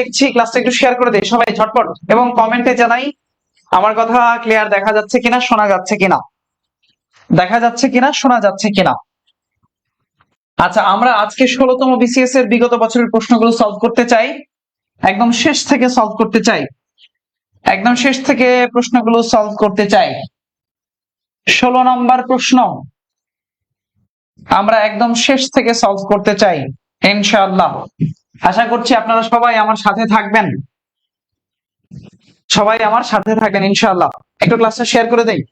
দেখছি ক্লাসটা একটু শেয়ার করে দেই সবাই ঝটপট, এবং কমেন্টে জানাই আমার কথা ক্লিয়ার দেখা যাচ্ছে কিনা, শোনা যাচ্ছে কিনা, দেখা যাচ্ছে কিনা, শোনা যাচ্ছে কিনা। আচ্ছা, আমরা আজকে 16তম বিসিএস এর বিগত বছরের প্রশ্নগুলো সলভ করতে চাই, একদম শেষ থেকে সলভ করতে চাই, একদম শেষ থেকে প্রশ্নগুলো সলভ করতে চাই। 16 নম্বর প্রশ্ন আমরা একদম শেষ থেকে সলভ করতে চাই ইনশাআল্লাহ। আশা করছি আপনারা সবাই আমার সাথে থাকবেন, সবাই আমার সাথে থাকবেন ইনশাআল্লাহ। একটু ক্লাসটা শেয়ার করে দেই।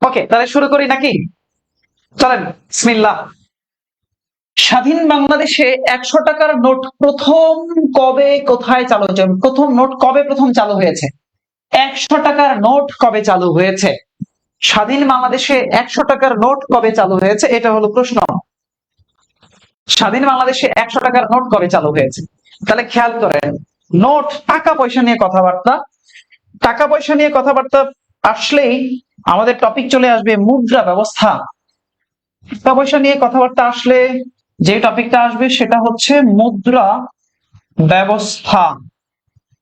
ওকে, তাহলে শুরু করি নাকি? চলেন, বিসমিল্লাহ। স্বাধীন বাংলাদেশে 100 টাকার নোট প্রথম কবে কোথায় চালু হয়েছে? প্রথম নোট কবে প্রথম চালু হয়েছে? 100 টাকার নোট কবে চালু হয়েছে? স্বাধীন বাংলাদেশে 100 টাকার নোট কবে চালু হয়েছে, এটা হলো প্রশ্ন। স্বাধীন বাংলাদেশে 100 টাকার নোট কবে চালু হয়েছে? তাহলে খেয়াল করেন, নোট টাকা পয়সা নিয়ে কথাবার্তা, টাকা পয়সা নিয়ে কথাবার্তা আসলেই আমাদের টপিক চলে আসবে মুদ্রা ব্যবস্থা। টাকা পয়সা নিয়ে কথাবার্তা আসলে যে টপিকটা আসবে সেটা হচ্ছে মুদ্রা ব্যবস্থা।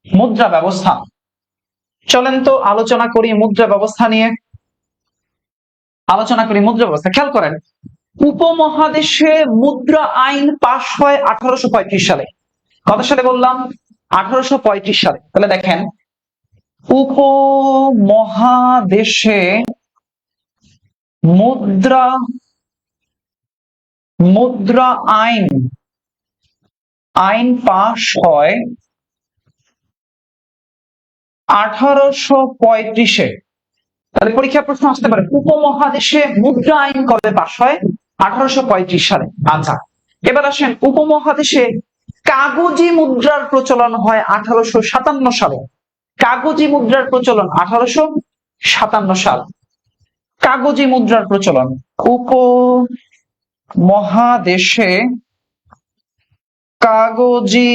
মুদ্রা ব্যবস্থা, চলেন তো আলোচনা করি মুদ্রা ব্যবস্থা নিয়ে। আলোচনা করি মুদ্রা ব্যবস্থা। খেয়াল করেন, উপমহাদেশে মুদ্রা আইন পাশ হয় 1835 সালে। কত সালে বললাম? 1835 সালে। তাহলে দেখেন, উপমহাদেশে মুদ্রা মুদ্রা আইন পাশ হয় 1835-এ। তাহলে পরীক্ষা প্রশ্ন আসতে পারে, উপমহাদেশে মুদ্রা আইন কবে পাশ হয়? 1835 সালে। আচ্ছা, এবার আসেন, উপমহাদেশে কাগজি মুদ্রার প্রচলন হয় 1857 সালে। কাগজি মুদ্রার প্রচলন 1857 সাল। কাগজি মুদ্রার প্রচলন উপমহাদেশে কাগজি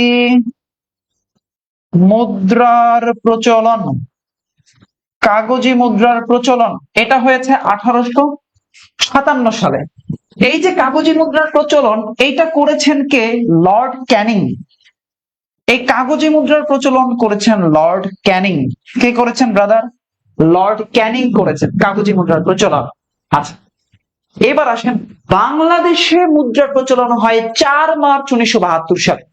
মুদ্রার প্রচলন, কাগজি মুদ্রার প্রচলন এটা হয়েছে 1857 সালে। এই যে কাগজি মুদ্রার প্রচলন, এইটা করেছেন কে? লর্ড ক্যানিং। এই কাগজি মুদ্রার প্রচলন করেছেন লর্ড ক্যানিং। কে করেছেন ব্রাদার? লর্ড ক্যানিং করেছেন কাগজি মুদ্রার প্রচলন। আচ্ছা, এবার আসেন, বাংলাদেশে মুদ্রার প্রচলন হয় 4 মার্চ 1972 সালে।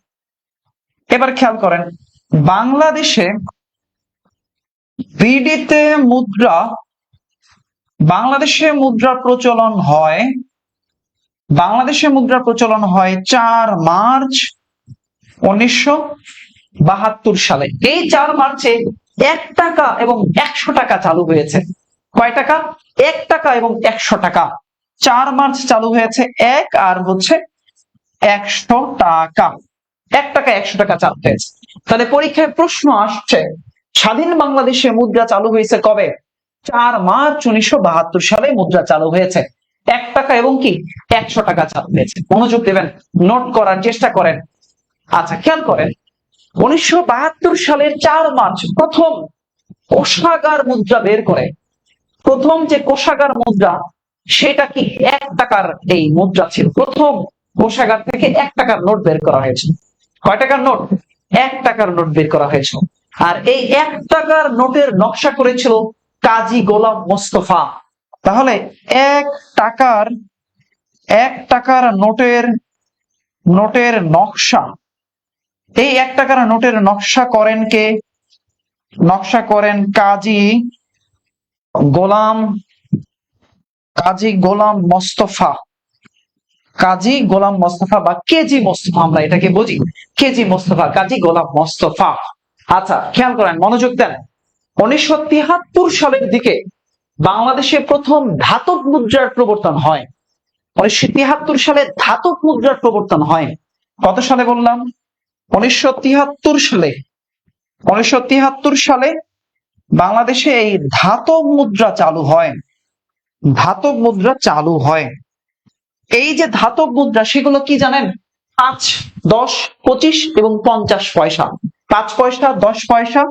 এবার খেয়াল করেন, বাংলাদেশে বিডিতে মুদ্রা, বাংলাদেশে মুদ্রার প্রচলন হয়, বাংলাদেশে মুদ্রার প্রচলন হয় 4 মার্চ 1972 সালে। এই 4 মার্চে 1 টাকা এবং 100 টাকা চালু হয়েছে। কয় টাকা? 1 টাকা এবং 100 টাকা। 4 মার্চ চালু হয়েছে 1 আর হচ্ছে 100 টাকা। 1 টাকা 100 টাকা চালু হয়েছে। তাহলে পরীক্ষায় প্রশ্ন আসছে, স্বাধীন বাংলাদেশে মুদ্রা চালু হয়েছে কবে? 4 মার্চ 1972 সালে মুদ্রা চালু হয়েছে। 1 টাকা এবং কি 100 টাকা চালু হয়েছে। মনোযোগ দেবেন, নোট করার চেষ্টা করেন। আচ্ছা, খেয়াল করেন, 1972 সালের 4 মার্চ প্রথম কোষাগার মুদ্রা বের করে। প্রথম যে কোষাগার মুদ্রা, সেটা কি 1 টাকার এই মুদ্রা ছিল। প্রথম কোষাগার থেকে 1 টাকার নোট বের করা হয়েছে। কয় টাকার নোট? 1 টাকার নোট বের করা হয়েছে। আর এই 1 টাকার নোটের নকশা করেছিল কাজী গোলাম মোস্তফা। তাহলে 1 টাকার নোটের নকশা, এই 1 টাকার নোটের নকশা করেন কে? নকশা করেন কাজী গোলাম মোস্তফা। কাজী গোলাম মোস্তফা বা কেজি মোস্তফা, আমরা এটাকে বুঝি কেজি মোস্তফা, কাজী গোলাম মোস্তফা। আচ্ছা, খেয়াল করেন, মনোযোগ দেন। 1973 সালের দিকে বাংলাদেশে প্রথম ধাতব মুদ্রার প্রবর্তন হয়। 1973 সালে ধাতব মুদ্রার প্রবর্তন হয়। কত সালে বললাম? 1973 সালে। 1973 সালে বাংলাদেশে এই ধাতব মুদ্রা চালু হয়। ধাতব মুদ্রা চালু হয়। এই যে ধাতব মুদ্রা সেগুলো কি জানেন? 5, 10, 25 এবং 50 পয়সা। 5 পয়সা, 10 পয়সা,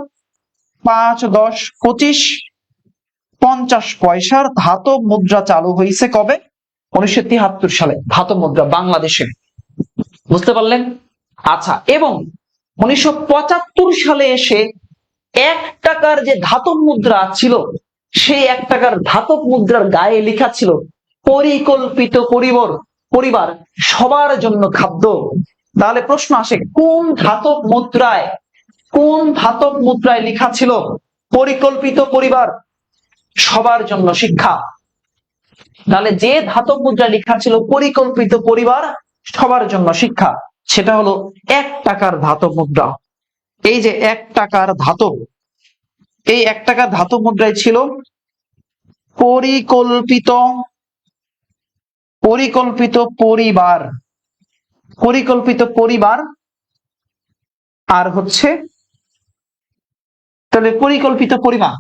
5, 10, 25, 50 পয়সার ধাতব মুদ্রা চালু হয়েছে কবে? 1973 সালে ধাতব মুদ্রা বাংলাদেশে। বুঝতে পারলেন? আচ্ছা, এবং 1975 সালে এসে 1 টাকার যে ধাতব মুদ্রা ছিল সেই 1 টাকার ধাতব মুদ্রার গায়ে লেখা ছিল পরিকল্পিত পরিবার সবার জন্য খাদ্য। তাহলে প্রশ্ন আসে কোন ধাতব মুদ্রায় লেখা ছিল পরিকল্পিত পরিবার সবার জন্য শিক্ষা? তাহলে যে ধাতব মুদ্রায় লেখা ছিল পরিকল্পিত পরিবার সবার জন্য শিক্ষা, সেটা হলো 1 টাকার ধাতব মুদ্রা। এই যে 1 টাকার ধাতব, এই 1 টাকার ধাতব মুদ্রায় ছিল পরিকল্পিত পরিবার আর হচ্ছে তাহলে পরিকল্পিত পরিবার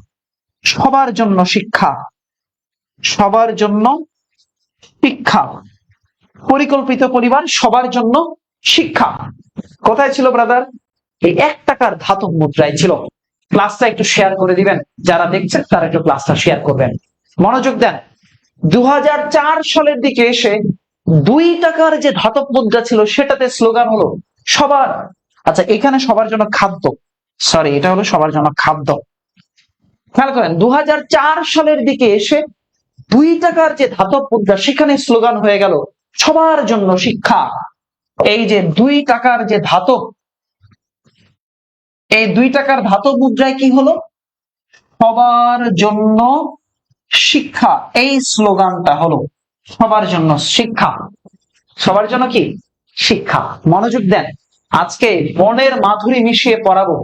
সবার জন্য শিক্ষা, পরিকল্পিত পরিবার সবার জন্য শিক্ষা কোথায় ছিল ব্রাদার? এই 1 টাকার ধাতব মুদ্রায় ছিল। ক্লাসটা একটু শেয়ার করে দিবেন, যারা দেখছেন তারা একটু ক্লাসটা শেয়ার করবেন। মনোযোগ দেন। 2004 সালের দিকে এসে 2 টাকার যে ধাতব মুদ্রা ছিল সেটাতে স্লোগান হলো সবার, আচ্ছা এখানে সবার জন্য খাদ্য, সরি এটা হলো সবার জন্য খাদ্য। খেয়াল করেন 2004 সালের দিকে এসে 2 টাকার যে ধাতব মুদ্রা সেখানে স্লোগান হয়ে গেল সবার জন্য শিক্ষা। এই যে 2 টাকার যে ধাতব, এই 2 টাকার ধাতব মুদ্রায় কি হলো? সবার জন্য শিক্ষা। এই স্লোগানটা হলো সবার জন্য শিক্ষা। সবার জন্য কি? শিক্ষা। মনোযোগ দেন, আজকে মনের মাধুরী মিশিয়ে পড়াবো,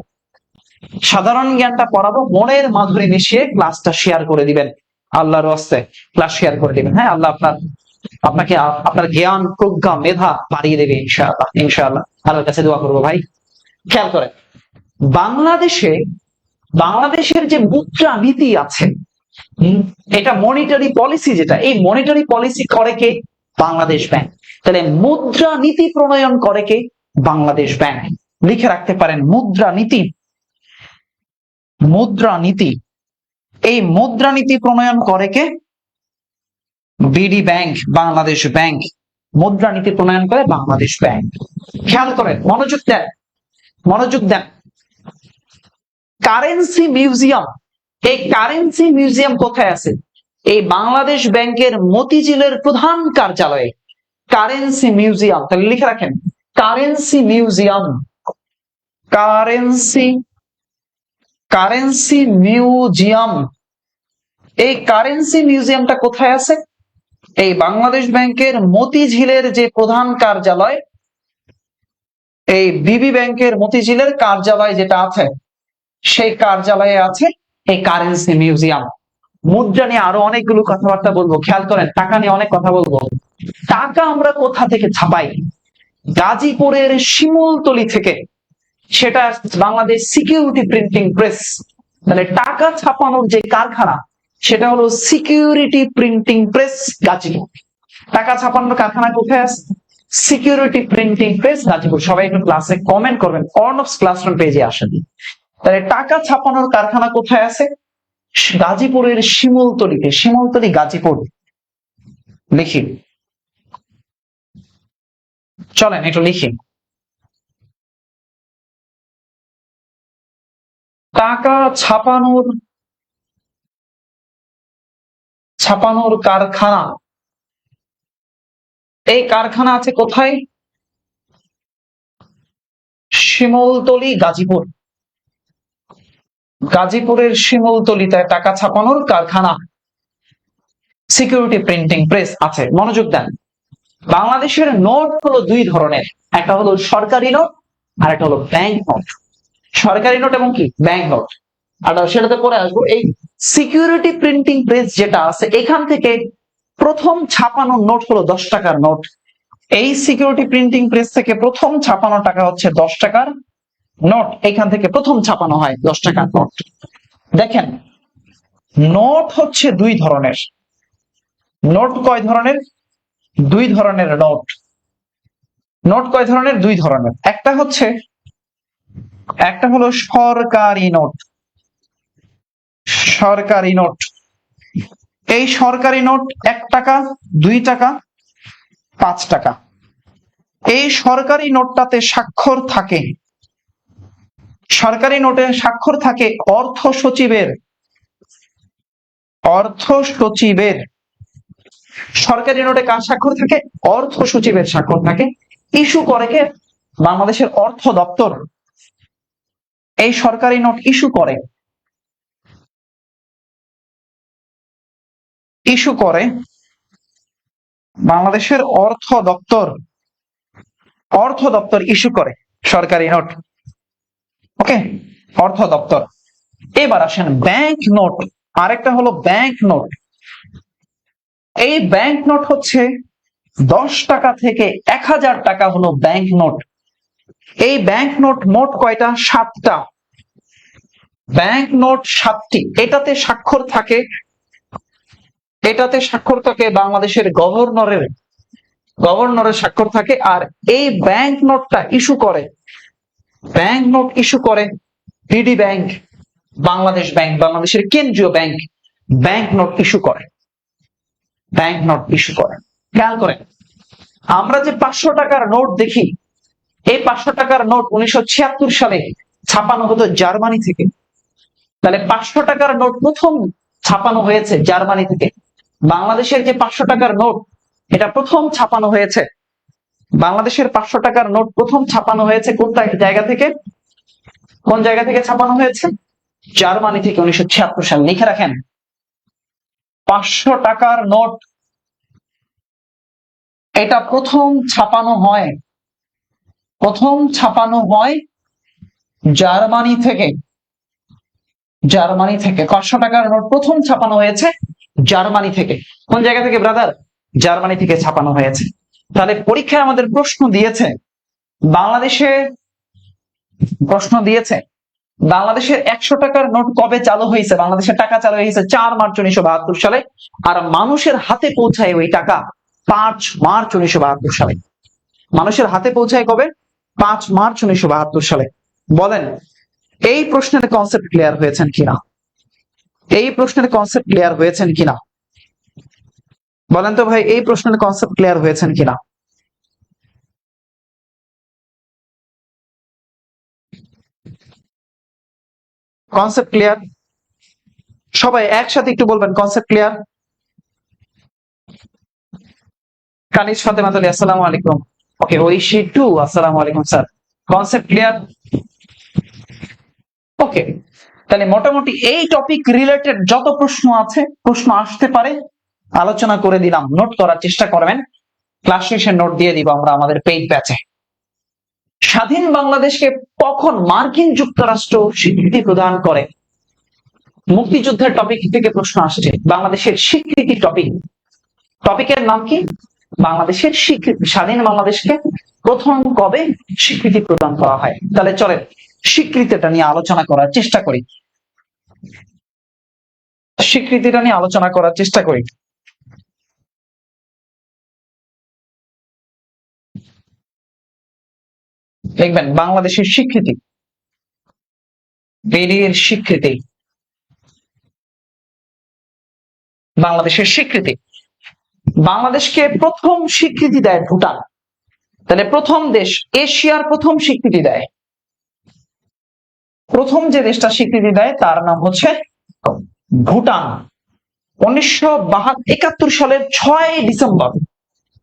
সাধারণ জ্ঞানটা পড়াবো, মনের মাধুরী মিশিয়ে ক্লাসটা শেয়ার করে দিবেন। আল্লাহর ওয়াস্তে ক্লাস শেয়ার করে দিবেন। হ্যাঁ, আল্লাহ আপনাকে আপনার জ্ঞান, প্রজ্ঞা, মেধা বাড়িয়ে দেবে ইনশাআল্লাহ। ইনশাআল্লাহ আল্লাহর কাছে দোয়া করবো ভাই। খেয়াল করেন বাংলাদেশের যে মুদ্রা নীতি আছে, এটা মনিটারি পলিসি, যেটা এই মনিটারি পলিসি করে কে? বাংলাদেশ ব্যাংক। তাহলে মুদ্রা নীতি প্রণয়ন করে কে? বাংলাদেশ ব্যাংক। লিখে রাখতে পারেন মুদ্রা নীতি। এই মুদ্রানীতি প্রণয়ন করে কে? BD bank, Bangladesh bank. মুদ্রানীতি প্রণয়ন করে বাংলাদেশ ব্যাংক। খেয়াল করেন, মনোযোগ দেন। কারেন্সি মিউজিয়াম, এই কারেন্সি মিউজিয়াম কোথায় আছে? এই বাংলাদেশ ব্যাংকের মতিঝিলের প্রধান কার্যালয়ে কারেন্সি মিউজিয়াম। তাহলে লিখে রাখেন কারেন্সি মিউজিয়াম। কারেন্সি মিউজিয়াম, এই কারেন্সি মিউজিয়ামটা কোথায় আছে? এই বাংলাদেশ ব্যাংকের মতিঝিলের যে প্রধান কার্যালয়, এই বিবি ব্যাংকের মতিঝিলের কার্যালয় যেটা আছে, সেই কার্যালয়ে আছে এই কারেন্সি মিউজিয়াম। মুদ্রা নিয়ে আরো অনেকগুলো কথাবার্তা বলবো। খেয়াল করেন, টাকা নিয়ে অনেক কথা বলবো। টাকা আমরা কোথা থেকে ছাপাই? গাজীপুরের শিমুলতলি থেকে, সেটা বাংলাদেশ সিকিউরিটি প্রিন্টিং প্রেস। তাহলে টাকা ছাপানোর যে কারখানা সেটা হলো সিকিউরিটি প্রিন্টিং প্রেস গাজীপুর। টাকা ছাপানোর কারখানা কোথায় আছে? Security printing press Gazipur. সবাই একটু ক্লাসে কমেন্ট করবেন, অর্ণবস ক্লাসরুম পেজে আসেন। তাহলে টাকা ছাপানোর কারখানা কোথায় আছে? গাজীপুরের শিমুলতলিতে। শিমুলতলি গাজীপুর। লিখি, চলেন একটু লিখি। টাকা ছাপানোর কারখানা, এই কারখানা আছে কোথায়? শিমুলতলি গাজীপুর। গাজীপুরের শিমুলতলিতে টাকা ছাপানোর কারখানা, সিকিউরিটি প্রিন্টিং প্রেস আছে। মনোযোগ দেন, বাংলাদেশের নোট হলো 2 ধরনের, একটা হলো সরকারি নোট আর একটা হলো ব্যাংক নোট। সরকারি নোট এবং কি ব্যাংক নোট, আর সেটাতে পরে আসবো। এই সিকিউরিটি প্রিন্টিং প্রেস যেটা আছে, এখান থেকে প্রথম ছাপানো নোট হলো 10 টাকার নোট। এই সিকিউরিটি প্রিন্টিং প্রেস থেকে প্রথম ছাপানো টাকা হচ্ছে 10 টাকার নোট। এখান থেকে প্রথম ছাপানো হয় 10 টাকার নোট। দেখেন, নোট হচ্ছে 2 ধরনের। নোট কয় ধরনের? দুই ধরনের নোট। নোট কয় ধরনের? দুই ধরনের। একটা হলো সরকারি নোট। সরকারি নোট, এই সরকারি নোট 1 টাকা, 2 টাকা, 5 টাকা। এই সরকারি নোটটাতে স্বাক্ষর থাকে, সরকারি নোটে স্বাক্ষর থাকে অর্থ সচিবের। অর্থ সচিবের সরকারি নোটে কার স্বাক্ষর থাকে? অর্থ সচিবের স্বাক্ষর থাকে। ইস্যু করে কে? বাংলাদেশের অর্থ দপ্তর এই সরকারি নোট ইস্যু করে। ইস্যু করে বাংলাদেশের অর্থ দপ্তর। অর্থ দপ্তর ইস্যু করে সরকারি নোট। ওকে, অর্থ দপ্তর। এবার আসেন ব্যাংক নোট। আরেকটা হলো ব্যাংক নোট। এই ব্যাংক নোট হচ্ছে 10 টাকা থেকে 1000 টাকা হলো ব্যাংক নোট। এই ব্যাংক নোট মোট কয়টা? 7টা। ব্যাংক নোট 7টি। এটাতে স্বাক্ষর থাকে, বাংলাদেশের গভর্নরের। গভর্নরের স্বাক্ষর থাকে। আর এই ব্যাংক নোটটা ইস্যু করে, ব্যাংক নোট ইস্যু করে ডিডি ব্যাংক, বাংলাদেশ ব্যাংক, বাংলাদেশের কেন্দ্রীয় ব্যাংক ব্যাংক নোট ইস্যু করে। ব্যাংক নোট ইস্যু করে। খেয়াল করেন, আমরা যে 500 টাকার নোট দেখি, এই 500 টাকার নোট 1976 সালে ছাপানো হতো জার্মানি থেকে। তাহলে 500 টাকার নোট প্রথম ছাপানো হয়েছে জার্মানি থেকে। বাংলাদেশের যে 500 টাকার নোট, এটা প্রথম ছাপানো হয়েছে, বাংলাদেশের 500 টাকার নোট প্রথম ছাপানো হয়েছে কোন জায়গা থেকে? কোন জায়গা থেকে ছাপানো হয়েছে? জার্মানি থেকে 1976 সালে। লিখে রাখেন, 500 টাকার নোট এটা প্রথম ছাপানো হয় জার্মানি থেকে। জার্মানি থেকে 500 টাকার নোট প্রথম ছাপানো হয়েছে জার্মানি থেকে। কোন জায়গা থেকে ব্রাদার? জার্মানি থেকে ছাপানো হয়েছে। তাহলে পরীক্ষায় আমাদের প্রশ্ন দিয়েছে, বাংলাদেশের 100 টাকার নোট কবে চালু হয়েছে? বাংলাদেশের টাকা চালু হয়েছে 4 মার্চ 1972 সালে। আর মানুষের হাতে পৌঁছায় ওই টাকা 5 মার্চ 1972 সালে। মানুষের হাতে পৌঁছায় কবে? 5 মার্চ 1972 সালে। বলেন, এই প্রশ্নের কনসেপ্ট ক্লিয়ার হয়েছেন কিনা? এই প্রশ্নের কনসেপ্ট ক্লিয়ার হয়েছেন কিনা? বলেন তো ভাই, এই প্রশ্নের কনসেপ্ট ক্লিয়ার হয়েছেন কিনা? Concept clear? সবাই একসাথে একটু বলবেন, কনসেপ্ট ক্লিয়ার? কানিজ ফাতেমা আলী, আসসালামু আলাইকুম। ওকে, ঐশী টু, আসসালামু আলাইকুম স্যার। Concept clear? ওকে, তাহলে মোটামুটি এই টপিক রিলেটেড যত প্রশ্ন আছে, প্রশ্ন আসতে পারে, আলোচনা করে দিলাম। নোট করার চেষ্টা করবেন, ক্লাস শেষে নোট দিয়ে দিব আমরা আমাদের পেইড ব্যাচে। স্বাধীন বাংলাদেশকে কখন মার্কিন যুক্তরাষ্ট্র স্বীকৃতি প্রদান করে? মুক্তিযুদ্ধের টপিক থেকে প্রশ্ন আসছে। বাংলাদেশের স্বীকৃতি টপিকের নাম কি? বাংলাদেশের স্বীকৃতি। স্বাধীন বাংলাদেশকে প্রথম কবে স্বীকৃতি প্রদান করা হয়? তাহলে চলেন স্বীকৃতিটা নিয়ে আলোচনা করার চেষ্টা করি। দেখবেন বাংলাদেশের স্বীকৃতি, বাংলাদেশের স্বীকৃতি। বাংলাদেশকে প্রথম স্বীকৃতি দেয় ভুটান। তাহলে প্রথম দেশ, এশিয়ার প্রথম স্বীকৃতি দেয়, প্রথম যে দেশটা স্বীকৃতি দেয় তার নাম হচ্ছে ভুটান। 1971 সালের 6 ডিসেম্বর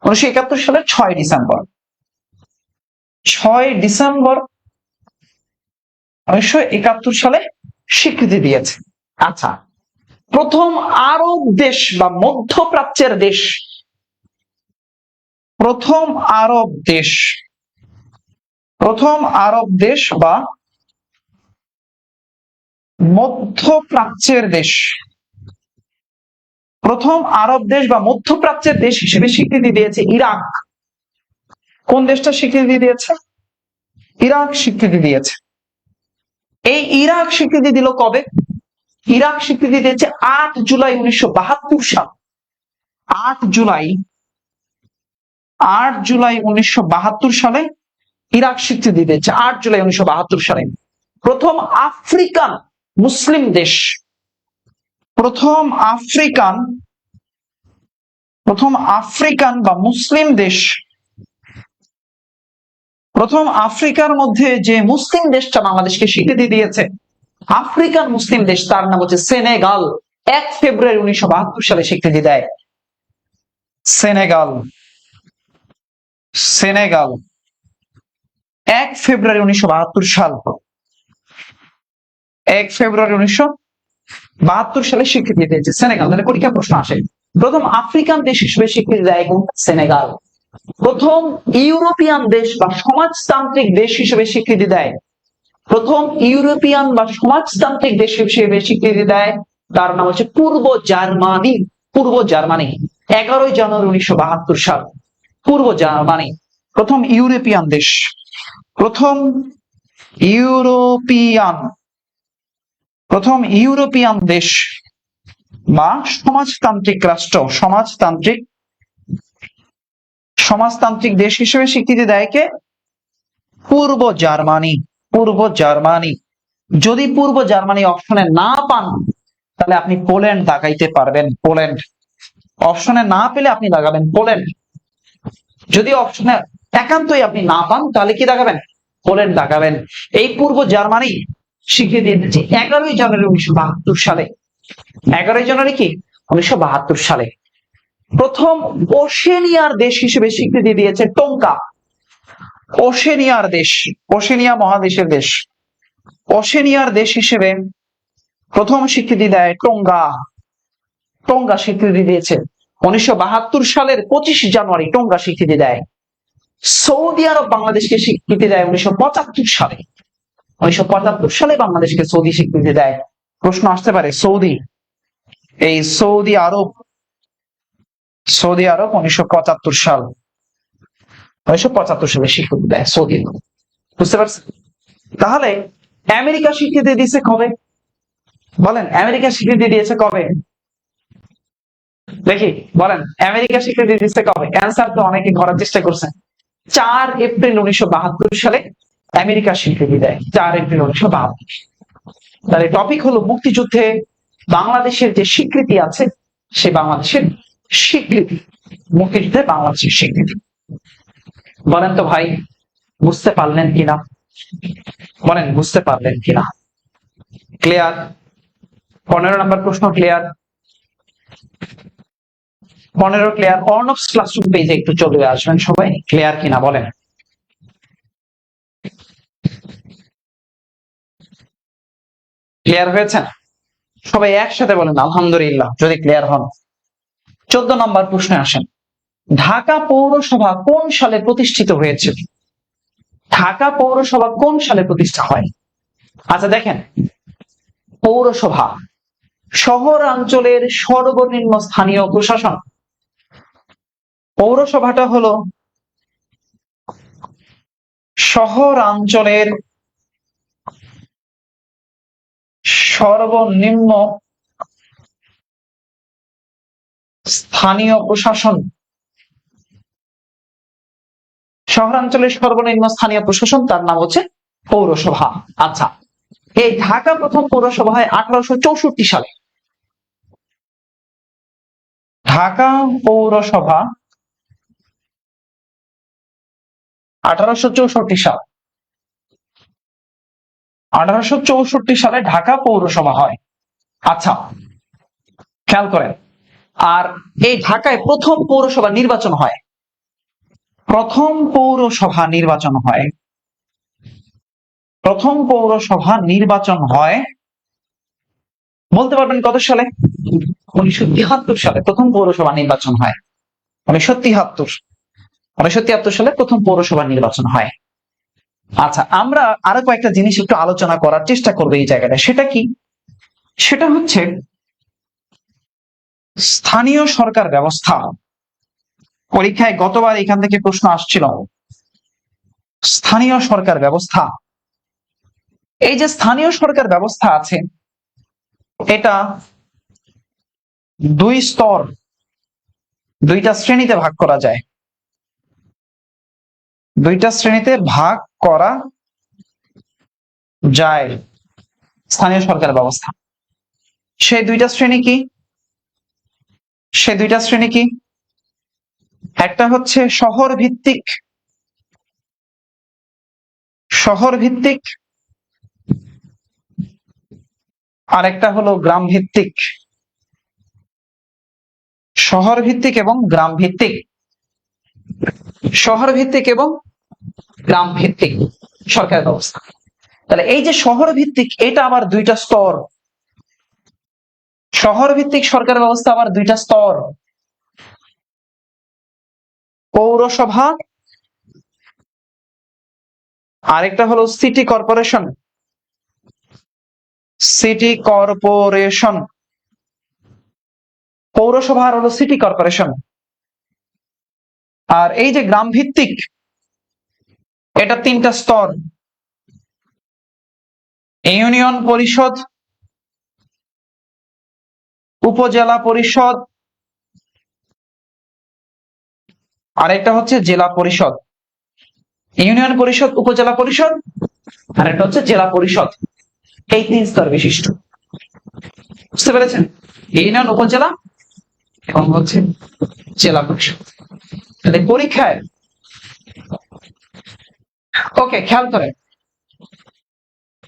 1971 সালের 6 ডিসেম্বর 1971 সালে স্বীকৃতি দিয়েছে। আচ্ছা, প্রথম আরব দেশ বা মধ্যপ্রাচ্যের দেশ, প্রথম আরব দেশ বা মধ্যপ্রাচ্যের দেশ, প্রথম আরব দেশ বা মধ্যপ্রাচ্যের দেশ হিসেবে স্বীকৃতি দিয়েছে ইরাক। কোন দেশটা স্বীকৃতি দিয়েছে? ইরাক স্বীকৃতি দিয়েছে। এই ইরাক স্বীকৃতি দিল কবে? ইরাক স্বীকৃতি দিয়েছে 8 জুলাই 1972 সাল। 8 জুলাই 8 জুলাই 1972 সালে ইরাক স্বীকৃতি দিয়েছে। 8 জুলাই 1972 সালে প্রথম আফ্রিকান মুসলিম দেশ, প্রথম আফ্রিকান বা মুসলিম দেশ, প্রথম আফ্রিকার মধ্যে যে মুসলিম দেশটা বাংলাদেশকে স্বীকৃতি দিয়েছে, আফ্রিকান মুসলিম দেশ, তার নাম হচ্ছে সেনেগাল। 1 ফেব্রুয়ারি 1972 সালে স্বীকৃতি দেয় সেনেগাল। 1 ফেব্রুয়ারি 1972 সাল, 1 ফেব্রুয়ারি 1972 সালে স্বীকৃতি দিয়েছে সেনেগাল। তাহলে পরীক্ষা প্রশ্ন আসে, প্রথম আফ্রিকান দেশ হিসেবে স্বীকৃতি দেয় সেনেগাল। প্রথম ইউরোপিয়ান দেশ বা সমাজতান্ত্রিক দেশ হিসেবে স্বীকৃতি দেয়, প্রথম ইউরোপিয়ান বা সমাজতান্ত্রিক দেশ হিসেবে স্বীকৃতি দেয়, তার নাম হচ্ছে পূর্ব জার্মানি। পূর্ব জার্মানি, 11 জানুয়ারি 1972 সাল, পূর্ব জার্মানি প্রথম ইউরোপিয়ান দেশ, প্রথম ইউরোপিয়ান দেশ বা সমাজতান্ত্রিক রাষ্ট্র, সমাজতান্ত্রিক দেশ হিসেবে স্বীকৃতি দেয় কে? পূর্ব জার্মানি। পূর্ব জার্মানি। যদি পূর্ব জার্মানি অপশনে না পান তাহলে আপনি পোল্যান্ড দাগাইতে পারবেন। পোল্যান্ড অপশনে না পেলে আপনি দাগাবেন পোল্যান্ড। যদি অপশনে একান্তই আপনি না পান তাহলে কি দাগাবেন? পোল্যান্ড দাগাবেন। এই পূর্ব জার্মানি স্বীকৃতি দিয়েছে 11 জানুয়ারি 1972 সালে। 11 জানুয়ারি কি 1972 সালে। প্রথম ওশেনিয়ার দেশ হিসেবে স্বীকৃতি দিয়েছে টোঙ্গা। ওশেনিয়ার দেশ, ওশেনিয়া মহাদেশের দেশ, ওশেনিয়ার দেশ হিসেবে প্রথম স্বীকৃতি দেয় টোঙ্গা। টোঙ্গা স্বীকৃতি দিয়েছে 1972 সালের 25 জানুয়ারি টোঙ্গা স্বীকৃতি দেয়। সৌদি আরব বাংলাদেশকে স্বীকৃতি দেয় 1975 সালে। 1975 সালে বাংলাদেশকে সৌদি স্বীকৃতি দেয়। প্রশ্ন আসতে পারে সৌদি, এই সৌদি আরব 1975 সাল, 1975 সালে স্বীকৃতি দেয় সৌদি আরব। বুঝতে পারছেন? তাহলে আমেরিকা স্বীকৃতি দিয়েছে কবে? বলেন আমেরিকা স্বীকৃতি দিয়েছে কবে? দেখি বলেন আমেরিকা স্বীকৃতি দিয়েছে কবে? অ্যান্সার তো অনেকে করার চেষ্টা করছেন। 4 এপ্রিল 1972 সালে আমেরিকা স্বীকৃতি দেয়। 4 এপ্রিল 1972। তাহলে টপিক হলো মুক্তিযুদ্ধে বাংলাদেশের যে স্বীকৃতি আছে, সে বাংলাদেশের স্বীকৃতি, মুক্তিযুদ্ধে বাংলাদেশের স্বীকৃতি। বলেন তো ভাই বুঝতে পারলেন কিনা? বলেন বুঝতে পারলেন কিনা? ক্লিয়ার? 15 নম্বর প্রশ্ন ক্লিয়ার? 15 ক্লিয়ার? অর্ণবস ক্লাসরুম পেজে একটু চলে আসবেন সবাই, ক্লিয়ার কিনা বলেন। ক্লিয়ার হয়েছে? সবাই একসাথে বলেন আলহামদুলিল্লাহ যদি ক্লিয়ার হন। 14 নম্বর প্রশ্নে আসেন, ঢাকা পৌরসভা কোন সালে প্রতিষ্ঠিত হয়েছিল? ঢাকা পৌরসভা কোন সালে প্রতিষ্ঠা হয়? আচ্ছা দেখেন, পৌরসভা শহরাঞ্চলের সর্বনিম্ন স্থানীয় প্রশাসন। পৌরসভাটা হলো শহরাঞ্চলের সর্বনিম্ন স্থানীয় প্রশাসন। শহরাঞ্চলের সর্বনিম্ন স্থানীয় প্রশাসন, তার নাম হচ্ছে পৌরসভা। আচ্ছা, এই ঢাকা প্রথম পৌরসভা হয় 1864 সালে। ঢাকা পৌরসভা 1864 সাল, 1864 সালে ঢাকা পৌরসভা হয়। আচ্ছা খেয়াল করেন, আর এই ঢাকায় প্রথম পৌরসভা নির্বাচন হয়, প্রথম পৌরসভা নির্বাচন হয়, প্রথম পৌরসভা নির্বাচন হয় বলতে পারবেন কত সালে? 1973 সালে প্রথম পৌরসভা নির্বাচন হয়। 1973 সালে প্রথম পৌরসভা নির্বাচন হয়। আচ্ছা, আমরা আরো কয়েকটা জিনিস একটু আলোচনা করার চেষ্টা করবো এই জায়গাটা। সেটা কি? সেটা হচ্ছে স্থানীয় সরকার ব্যবস্থা। পরীক্ষায় গতবার এখান থেকে প্রশ্ন আসছিল, স্থানীয় সরকার ব্যবস্থা। এই যে স্থানীয় সরকার ব্যবস্থা আছে, এটা দুই স্তর, দুইটা শ্রেণীতে ভাগ করা যায়। দুইটা শ্রেণীতে ভাগ করা যায় স্থানীয় সরকার ব্যবস্থা। সেই দুইটা শ্রেণী কি? একটা হচ্ছে শহর ভিত্তিক, আর একটা হলো গ্রাম ভিত্তিক। শহর ভিত্তিক এবং গ্রাম ভিত্তিক, গ্রাম ভিত্তিক সরকার ব্যবস্থা। তাহলে এই যে শহর ভিত্তিক, এটা আবার দুইটা স্তর। শহর ভিত্তিক সরকার ব্যবস্থা আবার দুইটা স্তর, পৌরসভা আরেকটা হলো সিটি কর্পোরেশন। পৌরসভা আর হলো সিটি কর্পোরেশন। আর এই যে গ্রাম ভিত্তিক, এটা তিনটা স্তর, ইউনিয়ন পরিষদ, উপজেলা পরিষদ, আর একটা হচ্ছে জেলা পরিষদ। ইউনিয়ন পরিষদ, উপজেলা পরিষদ, আর একটা হচ্ছে জেলা পরিষদ। এই তিন স্তর বিশিষ্ট। বুঝতে পেরেছেন? ইউনিয়ন, উপজেলা এবং হচ্ছে জেলা পরিষদ। পরীক্ষায় ওকে খেয়াল করেন,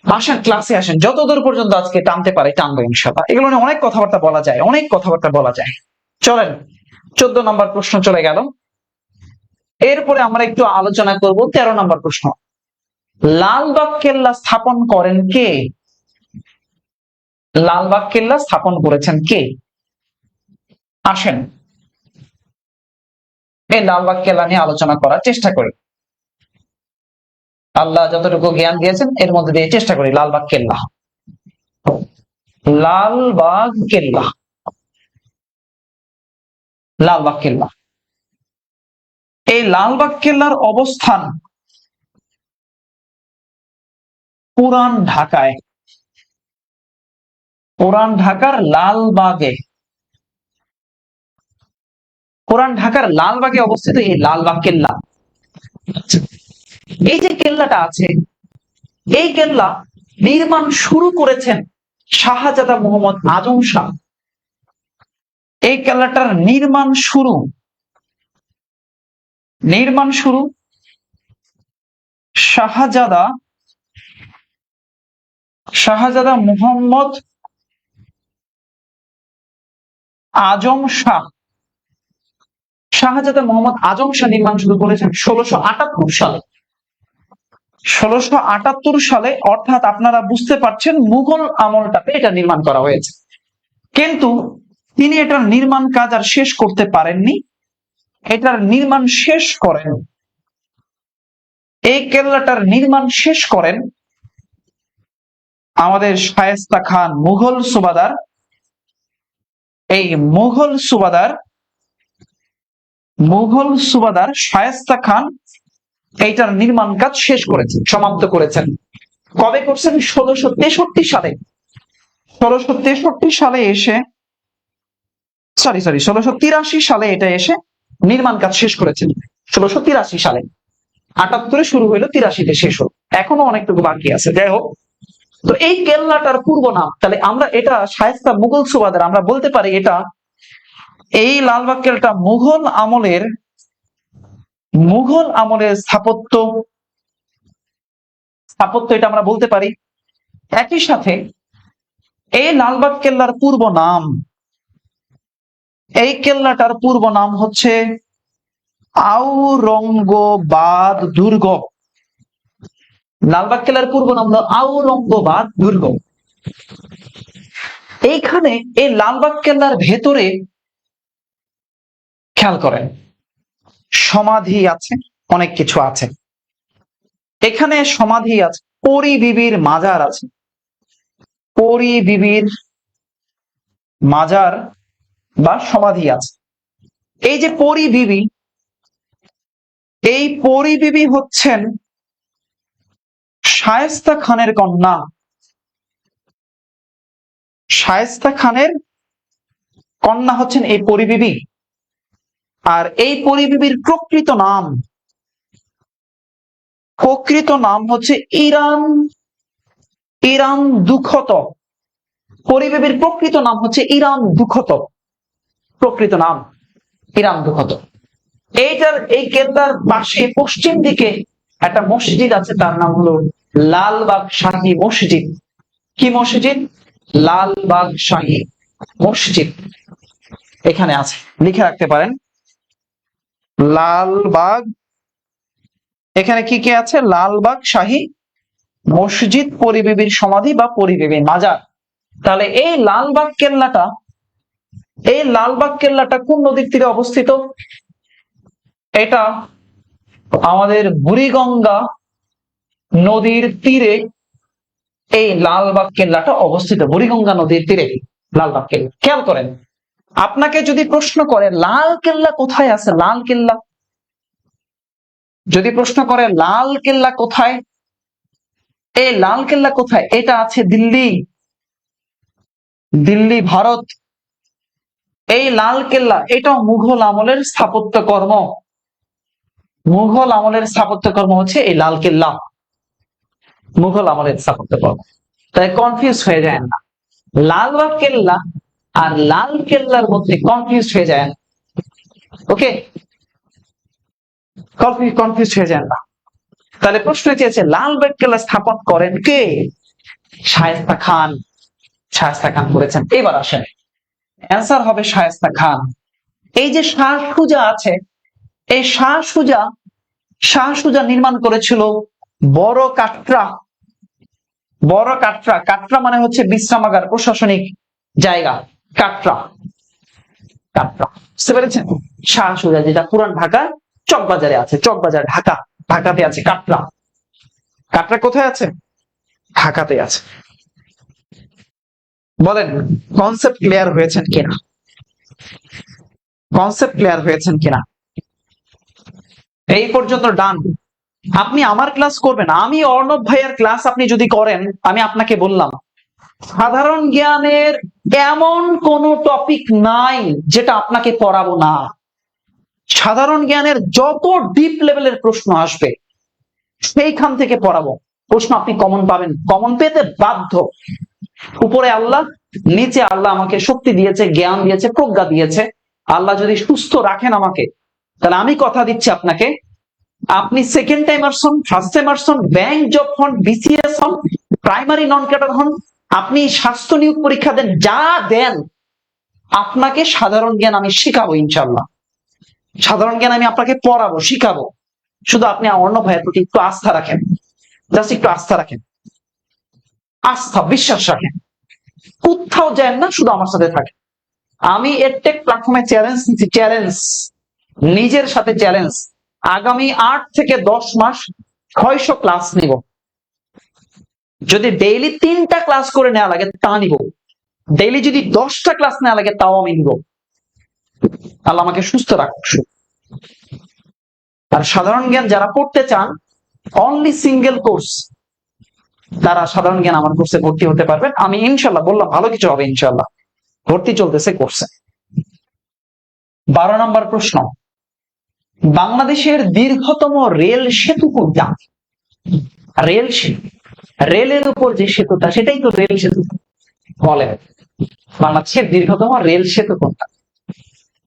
আসেন ক্লাসে আসেন, যতদূর পর্যন্ত আজকে টানতে পারে টানবো ইনশাআল্লাহ। এগুলো নিয়ে অনেক কথাবার্তা বলা যায়। চলেন 14 নম্বর প্রশ্ন চলে গেল। এরপরে আমরা একটু আলোচনা করব 13 নম্বর প্রশ্ন। লালবাগ কেল্লা স্থাপন করেন কে? লালবাগ কেল্লা স্থাপন করেছেন কে? আসেন এই লালবাগ কেল্লা নিয়ে আলোচনা করার চেষ্টা করি। আল্লাহ যতটুকু জ্ঞান দিয়েছেন এর মধ্যে দিয়ে চেষ্টা করি। লালবাগ কেল্লা, এই লালবাগ কেল্লার অবস্থান পুরান ঢাকায়, পুরান ঢাকার লালবাগে, অবস্থিত এই লালবাগ কেল্লা। এই যে কেল্লাটা আছে, এই কেল্লা নির্মাণ শুরু করেছেন শাহজাদা মোহাম্মদ আজম শাহ। এই কেল্লাটার নির্মাণ শুরু শাহজাদা মোহাম্মদ আজম শাহ। শাহজাদা মোহাম্মদ আজম শাহ নির্মাণ শুরু করেছেন 1678 সালে। 1678 সালে, অর্থাৎ আপনারা বুঝতে পারছেন মুঘল আমলটাতে এটা নির্মাণ করা হয়েছে। কিন্তু তিনি এটার নির্মাণ কাজ আর শেষ করতে পারেননি। এটার নির্মাণ শেষ করেন, এই কেল্লাটার নির্মাণ শেষ করেন আমাদের শায়েস্তা খান, মুঘল সুবাদার। এই মুঘল সুবাদার শায়েস্তা খান এইটার নির্মাণ কাজ শেষ করেছেন, সমাপ্ত করেছেন। কবে করছেন? 1663 সালে। 1663 সালে এসে 1683 সালে এটা এসে নির্মাণ কাজ শেষ করেছেন। 1683 সালে, 78-এ শুরু হইলো, 83-তে শেষ হলো। এখনো অনেকটুকু বাকি আছে। যাই হোক, তো এই কেল্লাটার পূর্ব নাম, তাহলে আমরা এটা শায়েস্তা মুঘল সুবাদার, আমরা বলতে পারি এটা, এই লালবাগ কেল্লাটা মুঘল আমলের স্থাপত্য, এটা আমরা বলতে পারি। একই সাথে এই লালবাগ কেল্লার পূর্ব নাম, এই কেল্লাটার পূর্ব নাম হচ্ছে আওরঙ্গবাদ দুর্গ। লালবাগ কেল্লার পূর্ব নাম হলো আওরঙ্গবাদ দুর্গ। এইখানে এই লালবাগ কেল্লার ভেতরে খেয়াল করেন সমাধি আছে, অনেক কিছু আছে। এখানে সমাধি আছে, পরী বিবির মাজার আছে, পরী বিবির মাজার বা সমাধি আছে। এই যে পরী বিবি, এই পরী বিবি হচ্ছেন শায়েস্তা খানের কন্যা। শায়েস্তা খানের কন্যা হচ্ছেন এই পরী বিবি। আর এই পরী বিবির প্রকৃত নাম প্রকৃত নাম হচ্ছে ইরান, ইরান দুখত। পরিবেবীর প্রকৃত নাম হচ্ছে ইরান দুখত, প্রকৃত নাম ইরান দুখত। এই কেল্লার পাশে পশ্চিম দিকে একটা মসজিদ আছে, তার নাম হলো লালবাগ শাহী মসজিদ। কি মসজিদ? লালবাগ শাহী মসজিদ এখানে আছে, লিখে রাখতে পারেন লালবাগ। এখানে কি কি আছে? লালবাগ শাহী মসজিদ, পরিবেবীর সমাধি বা পরিবেবীর মাজার। তাহলে এই লালবাগ কেল্লাটা কোন নদীর তীরে অবস্থিত? এটা আমাদের বুড়িগঙ্গা নদীর তীরে এই লালবাগ কেল্লাটা অবস্থিত, বুড়িগঙ্গা নদীর তীরে লালবাগ কেল্লা। খেয়াল করেন, আপনাকে যদি প্রশ্ন করে লাল কেল্লা কোথায় আছে, লাল কেল্লা যদি প্রশ্ন করে লাল কেল্লা কোথায়, এই লাল কেল্লা কোথায়? এটা আছে দিল্লি, দিল্লি ভারত। এই লাল কেল্লা এটাও মুঘল আমলের স্থাপত্য কর্ম, মুঘল আমলের স্থাপত্য কর্ম হচ্ছে এই লাল কেল্লা, মুঘল আমলের স্থাপত্য কর্ম। তাই কনফিউজ হয়ে যায় না, লালবাগ কেল্লা আর লাল কেল্লার মধ্যে কনফিউজ হয়ে যায় না। ওকে, কনফিউজ হয়ে যায় না। তাহলে প্রশ্ন চেয়েছে লালবাগ কেল্লা স্থাপন করেন কে? শায়েস্তা খান, শায়েস্তা খান করেছেন। এবার আসেন, অ্যান্সার হবে শায়েস্তা খান। এই যে শাহ সুজা আছে, এই শাহ সুজা নির্মাণ করেছিল বড় কাটরা। বড় কাটরা, কাটরা মানে হচ্ছে বিশ্রামাগার, প্রশাসনিক জায়গা। কাটরা, কাটরা, বুঝতে পেরেছেন? শাহ সুজা, যেটা পুরান ঢাকা চকবাজারে আছে, চকবাজার ঢাকাতে আছে কাটরা। কাটরা কোথায় আছে? ঢাকাতে আছে। বলেন কনসেপ্ট ক্লিয়ার হয়েছেন কিনা? কনসেপ্ট ক্লিয়ার হয়েছেন কিনা? এই পর্যন্ত ডান। আপনি আমার ক্লাস করবেন, আমি অর্ণব ভাইয়ার ক্লাস আপনি যদি করেন, আমি আপনাকে বললাম সাধারণ জ্ঞানের এমন কোন টপিক নাই যেটা আপনাকে পড়াবো না। সাধারণ জ্ঞানের যত ডিপ লেভেলের প্রশ্ন আসবে সেইখান থেকে পড়াবো। প্রশ্ন আপনি কমন পাবেন, কমন পেতে বাধ্য। উপরে আল্লাহ, নিচে আল্লাহ আমাকে শক্তি দিয়েছে, জ্ঞান দিয়েছে, প্রজ্ঞা দিয়েছে। আল্লাহ যদি সুস্থ রাখেন আমাকে, তাহলে আমি কথা দিচ্ছি আপনাকে, আপনি সেকেন্ড টাইমার্স হন, ফার্স্ট টাইমার্স হন, ব্যাংক জব হন, বিসিএস হন, প্রাইমারি নন ক্যাডার হন, আপনি স্বাস্থ্য নিয়োগ পরীক্ষা দেন, যা দেন, আপনাকে সাধারণ জ্ঞান আমি শিখাবো ইনশাল্লাহ। সাধারণ জ্ঞান আমি আপনাকে পড়াবো, শিখাবো। শুধু আপনি অর্ণব ভাইয়ের প্রতি একটু আস্থা রাখেন, জাস্ট একটু আস্থা রাখেন, আস্থা বিশ্বাস রাখেন। কোথাও যান না, শুধু আমার সাথে থাকেন। আমি এডটেক প্ল্যাটফর্মে চ্যালেঞ্জ নিচ্ছি, চ্যালেঞ্জ, নিজের সাথে চ্যালেঞ্জ। আগামী 8 থেকে 10 মাস 600 ক্লাস নিব। যদি ডেইলি 3টা ক্লাস করে নেওয়া লাগে তা নিব, ডেইলি যদি 10টা ক্লাস নেওয়া লাগে তাও আমি নিব। আল্লাহ আমাকে সুস্থ রাখুক। আর সাধারণ জ্ঞান যারা পড়তে চান, অনলি সিঙ্গেল কোর্স, তারা সাধারণ জ্ঞান আমার কোর্সে ভর্তি হতে পারবেন। আমি ইনশাল্লাহ বললাম ভালো কিছু হবে ইনশাল্লাহ। ভর্তি চলতেছে কোর্সে। 12 নম্বর প্রশ্ন, বাংলাদেশের দীর্ঘতম রেল সেতু কোনটা? রেল সেতু, রেলের উপর যে সেতুটা সেটাই তো রেল সেতু। বলেন বাংলাদেশের দীর্ঘতম রেল সেতু কোনটা?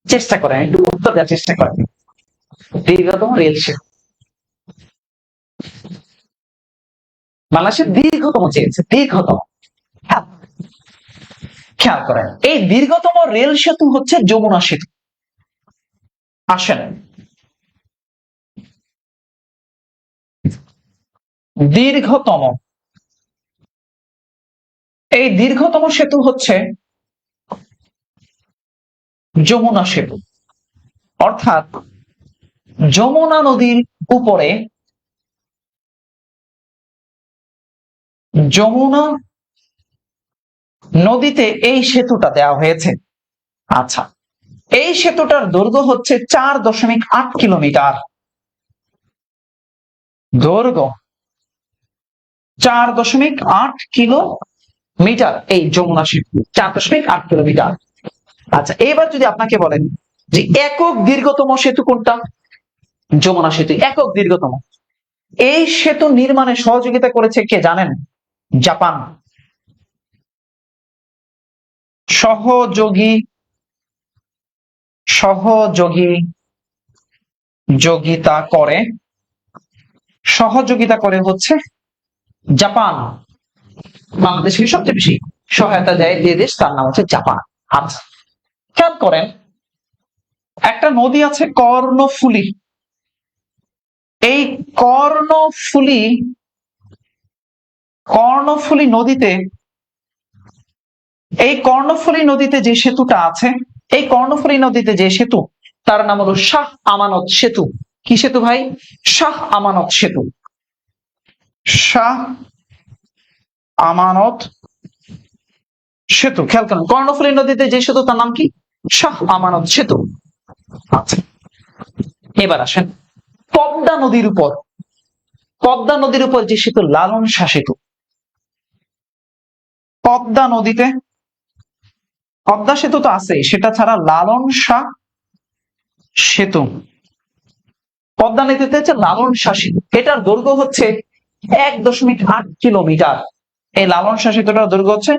চেষ্টা করেন, একটু উত্তর দেওয়ার চেষ্টা করেন। দীর্ঘতম রেল সেতু বাংলাদেশের দীর্ঘতম চেয়েছে, দীর্ঘতম। খেয়াল করেন, এই দীর্ঘতম রেল সেতু হচ্ছে যমুনা সেতু। আসেন, দীর্ঘতম, এই দীর্ঘতম সেতু হচ্ছে যমুনা সেতু। অর্থাৎ যমুনা নদীর উপরে, যমুনা নদীতে এই সেতুটা দেওয়া হয়েছে। আচ্ছা, এই সেতুটার দৈর্ঘ্য হচ্ছে 4.8 কিলোমিটার। দৈর্ঘ্য 4.8 কিলোমিটার, এই যমুনা সেতু 4.8 কিলোমিটার। আচ্ছা, এবার যদি আপনাকে বলেন যে একক দীর্ঘতম সেতু কোনটা? যমুনা সেতু একক দীর্ঘতম। এই সেতু নির্মাণে সহযোগিতা করেছে কে জানেন? জাপান। সহযোগী যোগিতা করে হচ্ছে জাপান। বাংলাদেশকে সবচেয়ে বেশি সহায়তা দেয় যে দেশ, তার নাম হচ্ছে জাপান। আচ্ছা, খেয়াল করেন, একটা নদী আছে কর্ণফুলী। এই কর্ণফুলী নদীতে যে সেতুটা আছে, এই কর্ণফুলী নদীতে যে সেতু, তার নাম হলো শাহ আমানত সেতু। কি সেতু ভাই? শাহ আমানত সেতু। শাহ আমানত সেতু। খেয়াল করেন, কর্ণফুলী নদীতে যে সেতু, তার নাম কি? শাহ আমানত সেতু। আচ্ছা, এবার আসেন পদ্মা নদীর উপর যে সেতু, লালন শাহ সেতু। পদ্মা সেতু তো আছে, সেটা ছাড়া লালন শাহ সেতু। পদ্মা নদীতে হচ্ছে লালন শাহ সেতু। এটার দৈর্ঘ্য হচ্ছে 1.8 কিলোমিটার। এই লালন শাহ সেতুটার দৈর্ঘ্য হচ্ছে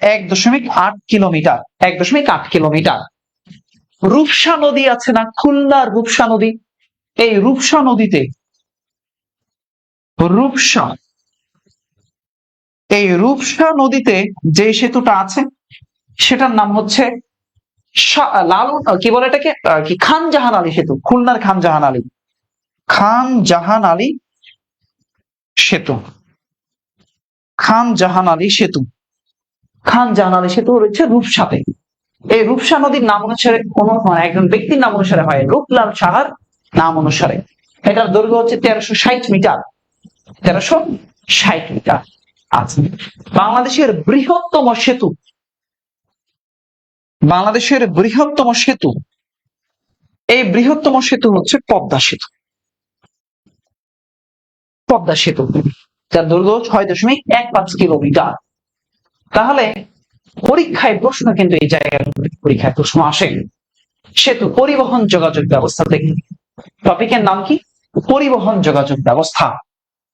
1.8 কিলোমিটার। 1.8 কিলোমিটার। রূপসা নদী আছে না, খুলনার রূপসা নদী। এই রূপসা নদীতে যে সেতুটা আছে, সেটার নাম হচ্ছে লালন, কি বলে এটাকে, কি, খান জাহান আলী সেতু। খুলনার খান জাহান আলী সেতু। খান জাহান আলী সেতু রয়েছে রূপসাতে। এই রূপসা নদীর নাম অনুসারে কোন একজন ব্যক্তির নাম অনুসারে হয়, রূপলাল সাহার নাম অনুসারে। এটার দৈর্ঘ্য হচ্ছে 1360 মিটার। 1360 মিটার। আচ্ছা, বাংলাদেশের বৃহত্তম সেতু, এই বৃহত্তম সেতু হচ্ছে পদ্মা সেতু। যার দৈর্ঘ্য 6.15 কিলোমিটার। তাহলে পরীক্ষায় প্রশ্ন কিন্তু এই জায়গায় পরীক্ষায় প্রশ্ন আসে। সেতু, পরিবহন যোগাযোগ ব্যবস্থা থেকে। টপিকের নাম কি? পরিবহন যোগাযোগ ব্যবস্থা।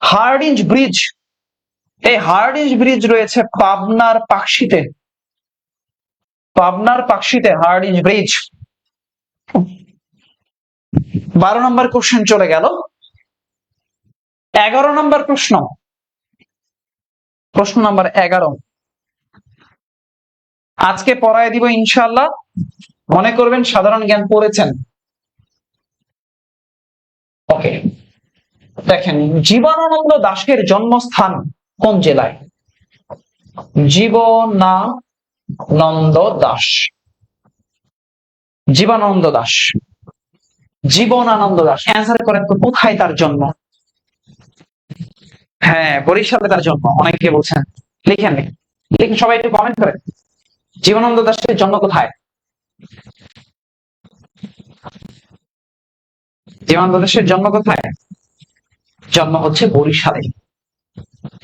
হার্ডিঞ্জ ব্রিজ, এই হার্ডিঞ্জ ব্রিজ রয়েছে পাবনার পাকশিতে। Hardinge bridge. 12 নম্বর কোশ্চেন চলে গেল। 11 নম্বর প্রশ্ন নাম্বার 11 আজকে পড়ায় দিব ইনশাআল্লাহ। মনে করবেন সাধারণ জ্ঞান পড়েছেন। ওকে, দেখেন, জীবনানন্দ দাশের জন্মস্থান কোন জেলায়? জীবনানন্দ দাশ অ্যান্সার করেন তো, কোথায় তার জন্ম? হ্যাঁ, বরিশালে তার জন্ম। অনেকে বলছেন, লিখেন সবাই একটু কমেন্ট করেন, জীবনানন্দ দাশের জন্ম কোথায়? জীবনানন্দ দাশের জন্ম কোথায়? জন্ম হচ্ছে বরিশালে।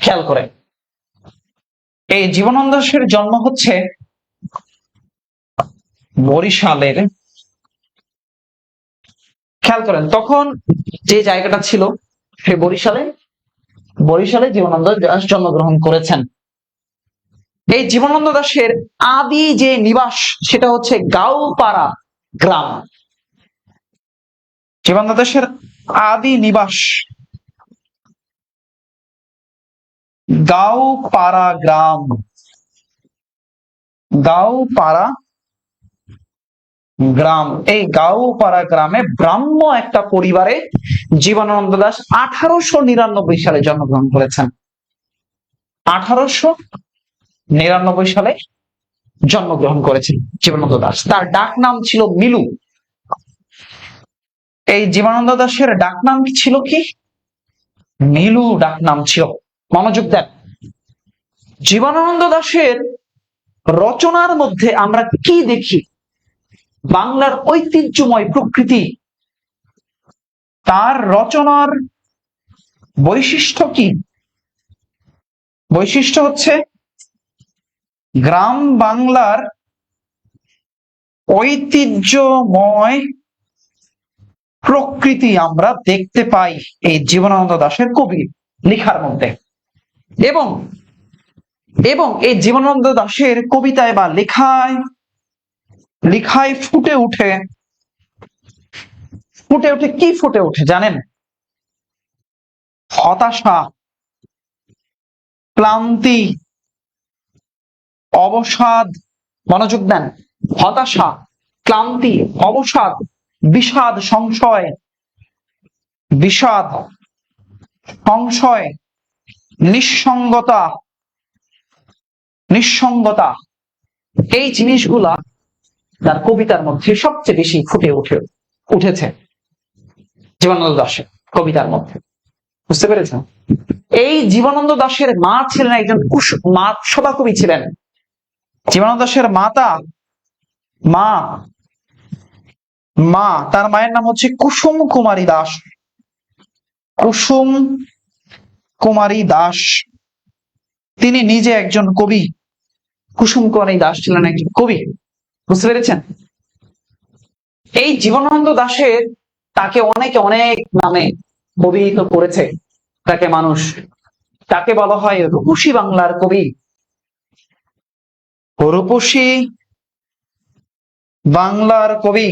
খেয়াল করে, এই জীবনানন্দ দাশের জন্ম হচ্ছে বরিশালের। খেয়াল করেন, তখন যে জায়গাটা ছিল, সে বরিশালে জীবনানন্দ দাশ জন্মগ্রহণ করেছেন। এই জীবনানন্দ দাশের আদি যে নিবাস, সেটা হচ্ছে গাউপাড়া গ্রাম। জীবনানন্দ দাশের আদি নিবাস গাউপাড়া গ্রাম। এই গাউপাড়া গ্রামে ব্রাহ্ম একটা পরিবারে জীবনানন্দ দাশ 1899 সালে জন্মগ্রহণ করেছেন। 1899 সালে জন্মগ্রহণ করেছেন জীবনানন্দ দাশ। তার ডাক নাম ছিল মিলু। এই জীবনানন্দ দাশের ডাক নাম ছিল কি? মিলু ডাক নাম ছিল। মনোযোগ দেন, জীবনানন্দ দাশের রচনার মধ্যে আমরা কি দেখি? বাংলার ঐতিহ্যময় প্রকৃতি। তার রচনার বৈশিষ্ট্য কি? বৈশিষ্ট্য হচ্ছে গ্রাম বাংলার ঐতিহ্যময় প্রকৃতি আমরা দেখতে পাই এই জীবনানন্দ দাশের কবি লেখার মধ্যে। এবং এবং এই জীবনানন্দ দাশের কবিতায় বা লেখায় ফুটে ওঠে কি ফুটে ওঠে জানেন? হতাশা, ক্লান্তি, অবসাদ। মনোযোগ দেন। হতাশা, ক্লান্তি, অবসাদ, বিষাদ, সংশয়, নিঃসঙ্গতা, এই জিনিসগুলা তার কবিতার মধ্যে সবচেয়ে বেশি ফুটে উঠেছে জীবনানন্দ দাশের কবিতার মধ্যে। বুঝতে পেরেছেন? এই জীবনানন্দ দাশের মা ছিলেন একজন সভাকবি ছিলেন। জীবনানন্দ দাশের মা তার মায়ের নাম হচ্ছে কুসুম কুমারী দাস। তিনি নিজে একজন কবি। কুসুম কুমারী দাস ছিলেন একজন কবি। বুঝতে পেরেছেন? এই জীবনানন্দ দাশের তাকে অনেকে অনেক নামে অভিহিত করেছে। তাকে বলা হয় রূপসী বাংলার কবি।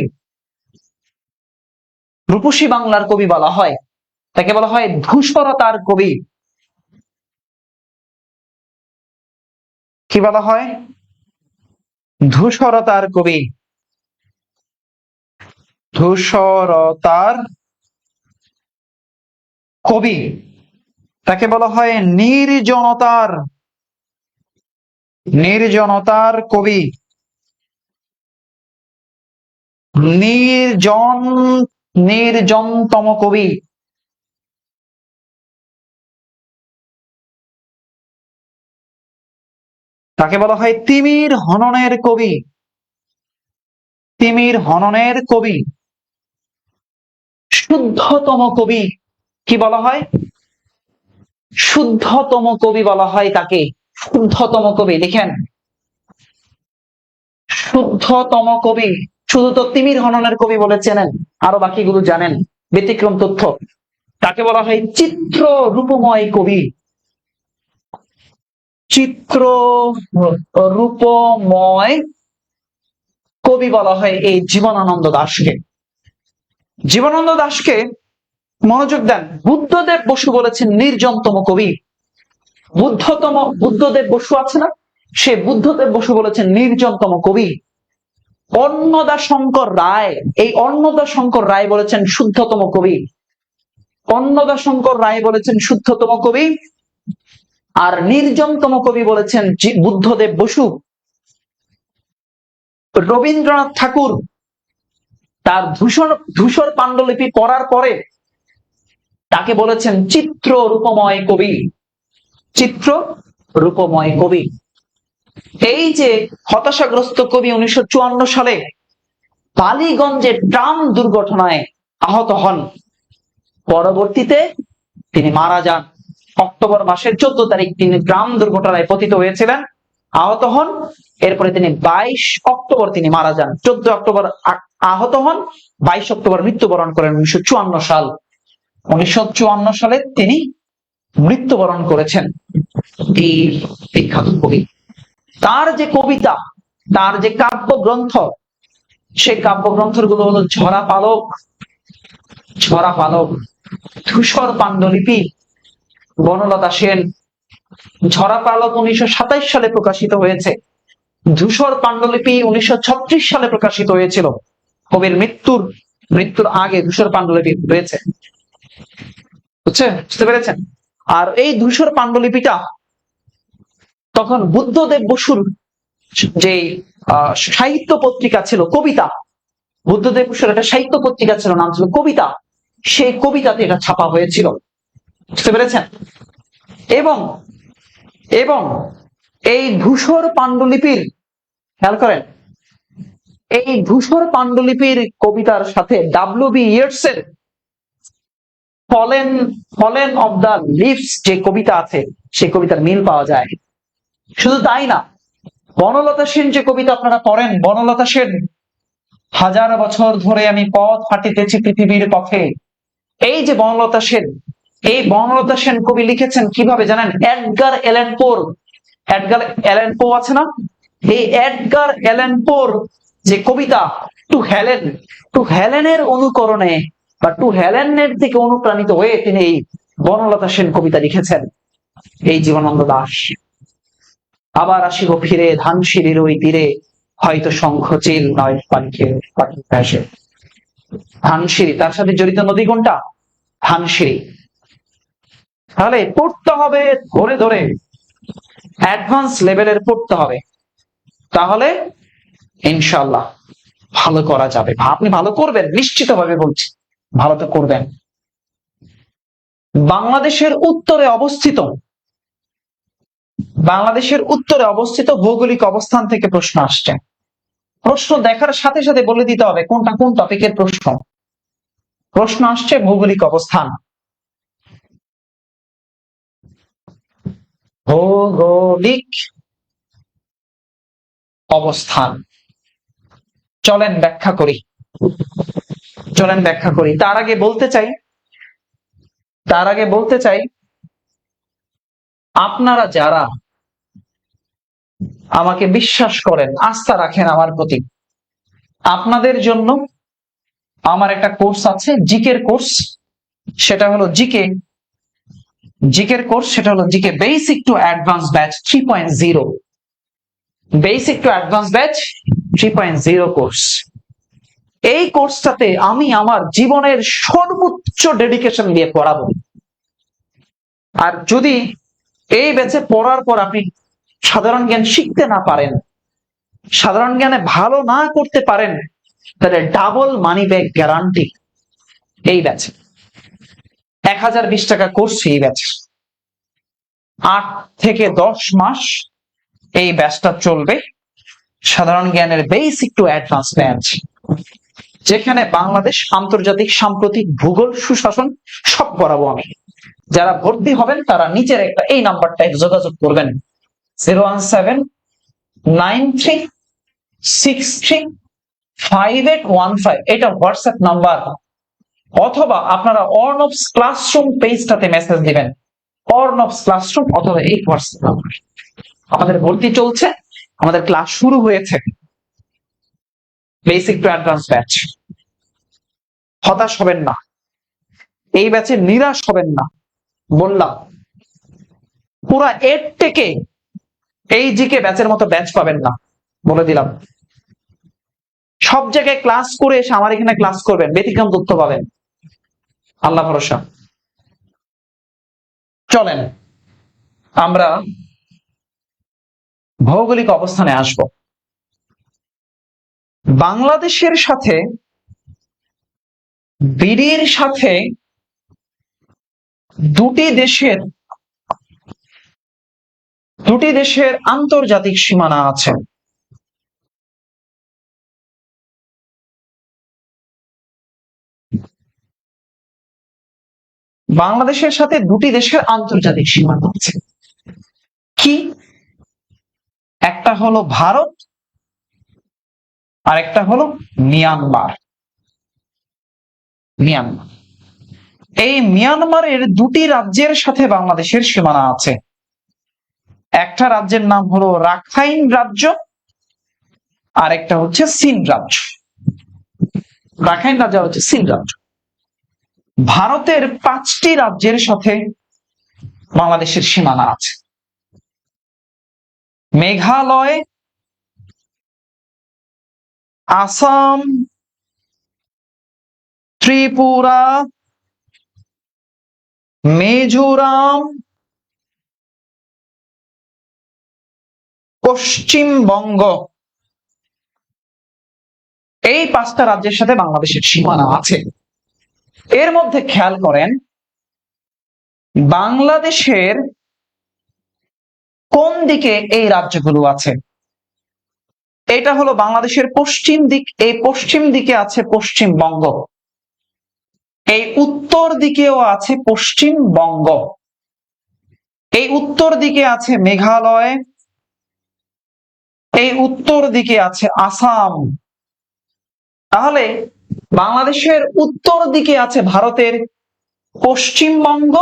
রূপসী বাংলার কবি বলা হয়। তাকে বলা হয় ধূসরতার কবি। কি বলা হয়? ধূসরতার কবি। তাকে বলা হয় নির্জনতার কবি। নির্জনতম কবি। তাকে বলা হয় তিমির হননের কবি। শুদ্ধতম কবি। কি বলা হয়? শুদ্ধতম কবি বলা হয় তাকে। শুদ্ধতম কবি লিখেন। শুদ্ধতম কবি। শুধু তো তিমির হননের কবি বলে চেনেন, আরো বাকিগুলো জানেন, ব্যতিক্রম তথ্য। তাকে বলা হয় চিত্র রূপময় কবি। চিত্র রূপময় কবি বলা হয় এই জীবনানন্দ দাশকে। মনোযোগ দেন। বুদ্ধদেব বসু বলেছেন নির্জনতম কবি। বুদ্ধদেব বসু আছে না, সে বুদ্ধদেব বসু বলেছেন নির্জনতম কবি। অন্নদা শঙ্কর রায় বলেছেন শুদ্ধতম কবি। আর নির্জনতম কবি বলেছেন বুদ্ধদেব বসু। রবীন্দ্রনাথ ঠাকুর তার ধূসর পাণ্ডুলিপি পড়ার পরে তাকে বলেছেন চিত্র রূপময় কবি। এই যে হতাশাগ্রস্ত কবি 1954 সালে বালিগঞ্জে ট্রাম দুর্ঘটনায় আহত হন। পরবর্তীতে তিনি মারা যান। অক্টোবর মাসের 14 তারিখ তিনি ট্রাম দুর্ঘটনায় পতিত হয়েছিলেন, আহত হন। এরপরে তিনি 22 অক্টোবর তিনি মারা যান। 14 অক্টোবর আহত হন, 22 অক্টোবর মৃত্যুবরণ করেন 1954 সালে তিনি মৃত্যুবরণ করেছেন এই বিখ্যাত কবি। তার যে কবিতা, তার যে কাব্যগ্রন্থ, সেই কাব্যগ্রন্থগুলো হলো ঝরা পালক, ধূসর পাণ্ডুলিপি, বনলতা সেন। ঝরা পালক 1927 সালে প্রকাশিত হয়েছে। ধূসর পাণ্ডুলিপি 1936 সালে প্রকাশিত হয়েছিল। কবির মৃত্যুর আগে ধূসর পাণ্ডুলিপি হয়েছে। বুঝতে পেরেছেন? আর এই ধূসর পাণ্ডুলিপিটা তখন বুদ্ধদেব বসুর যে সাহিত্য পত্রিকা ছিল, কবিতা, বুদ্ধদেব বসুর একটা সাহিত্য পত্রিকা ছিল, নাম ছিল কবিতা। সেই কবিতাতে এটা ছাপা হয়েছিল। বুঝতে পেরেছেন? এবং এই ধূসর পাণ্ডুলিপির, খেয়াল করেন, এই ধূসর পাণ্ডুলিপির কবিতার সাথে W.B. ইয়েটসের ফলেন অফ দ্য লিভস যে কবিতা আছে, সেই কবিতার মিল পাওয়া যায়। শুধু তাই না, বনলতা সেন যে কবিতা আপনারা পড়েন, বনলতা সেন হাজার বছর ধরে আমি পথ হাঁটিতেছি পৃথিবীর পথে। এই যে বনলতা সেন, এই বনলতা সেন কবি লিখেছেন কিভাবে জানেন? এডগার এলেন পো, এডগার এলেন পো আছে না, এই এডগার এলেন পোর যে কবিতা টু হেলেন, টু হেলেনের অনুকরণে বা টু হেলেনের থেকে অনুপ্রাণিত হয়ে তিনি এই বনলতা সেন কবিতা লিখেছেন। এই জীবনানন্দ দাশ, আবার আসিব ফিরে ধানসিঁড়ির ওই তীরে, হয়তো শঙ্খ চিল নয় পাখি ভাসে। ধানসিঁড়ি, তার সাথে জড়িত নদী কোনটা? ধানসিঁড়ি। তাহলে পড়তে হবে ধরে ধরে, অ্যাডভান্স লেভেলের পড়তে হবে, তাহলে ইনশাআল্লাহ ভালো করা যাবে। আপনি ভালো করবেন নিশ্চিতভাবে, বলছি ভালো তো করবেন। বাংলাদেশের উত্তরে অবস্থিত, বাংলাদেশের উত্তরে অবস্থিত ভৌগোলিক অবস্থান থেকে প্রশ্ন আসছে। প্রশ্ন দেখার সাথে সাথে বলে দিতে হবে কোনটা কোন টপিকের প্রশ্ন। প্রশ্ন আসছে ভৌগোলিক অবস্থান, ভৌগোলিক অবস্থান। চলেন ব্যাখ্যা করি, চলেন ব্যাখ্যা করি। তার আগে বলতে চাই আপনারা যারা আমাকে বিশ্বাস করেন, আস্থা রাখেন আমার প্রতি, আপনাদের জন্য আমার একটা কোর্স আছে, জিকের কোর্স। সেটা হলো জিকের কোর্স, সেটা হলো GK basic to advance batch 3.0, basic to advance batch 3.0 course. এই কোর্সটাতে আমি আমার জীবনের সর্বোচ্চ ডেডিকেশন দিয়ে পড়াবো। আর যদি এই ব্যাচে পড়ার পর আপনি সাধারণ জ্ঞান শিখতে না পারেন, সাধারণ জ্ঞানে ভালো না করতে পারেন, তাহলে ডাবল মানি ব্যাক গ্যারান্টি এই ব্যাচে। 1020 টাকা কোর্স এই ব্যাচ, 8 থেকে 10 মাস এই ব্যাচটা চলবে। সাধারণ জ্ঞানের বেসিক টু অ্যাডভান্স ব্যাচ, যেখানে বাংলাদেশ, আন্তর্জাতিক, সাম্প্রতিক, ভূগোল, সুশাসন সব পড়াবো আমি। যারা ভর্তি হবেন তারা নিচের একটা এই নাম্বারটায় যোগাযোগ করবেন, 01793635815, এটা হোয়াটসঅ্যাপ নাম্বার। অথবা আপনারা অর্ণবস ক্লাসরুম পেজটাতে মেসেজ দিবেন, অর্ণবস ক্লাসরুম, অথবা এই হোয়াটসঅ্যাপ নাম্বার। আমাদের ভর্তি চলছে, আমাদের ক্লাস শুরু হয়েছে, বেসিক টু অ্যাডভান্স ব্যাচ। হতাশ হবেন না, এই ব্যাচে নিরাশ হবেন না। বললাম পুরা এর থেকে এই জিকে ব্যাচের মতো ব্যাচ পাবেন না, বলে দিলাম। সব জায়গায় ক্লাস করে এসে আমার এখানে ক্লাস করবেন, ব্যতিক্রম তথ্য পাবেন, আল্লাহ ভরসা। চলেন আমরা ভৌগোলিক অবস্থানে আসব। বাংলাদেশের সাথে বিডির সাথে দুটি দেশের আন্তর্জাতিক সীমানা আছে। বাংলাদেশের সাথে দুটি দেশের আন্তর্জাতিক সীমানা আছে। কি? একটা হলো ভারত, আর একটা হলো মিয়ানমার। মিয়ানমার, এই মিয়ানমারের দুটি রাজ্যের সাথে বাংলাদেশের সীমানা আছে। একটা রাজ্যের নাম হলো রাখাইন রাজ্য, আর একটা হচ্ছে সিন রাজ্য। রাখাইন রাজ্য হচ্ছে সিন রাজ্য। ভারতের 5টি রাজ্যের সাথে বাংলাদেশের সীমানা আছে। মেঘালয়, আসাম, ত্রিপুরা, মিজোরাম, পশ্চিমবঙ্গ, এই 5টা রাজ্যের সাথে বাংলাদেশের সীমানা আছে। এর মধ্যে খেয়াল করেন বাংলাদেশের কোন দিকে এই রাজ্যগুলো আছে। এটা হলো বাংলাদেশের পশ্চিম দিক, এই পশ্চিম দিকে আছে পশ্চিমবঙ্গ, এই উত্তর দিকেও আছে পশ্চিমবঙ্গ, এই উত্তর দিকে আছে মেঘালয়, এই উত্তর দিকে আছে আসাম, তাহলে বাংলাদেশের উত্তর দিকে আছে ভারতের পশ্চিমবঙ্গ,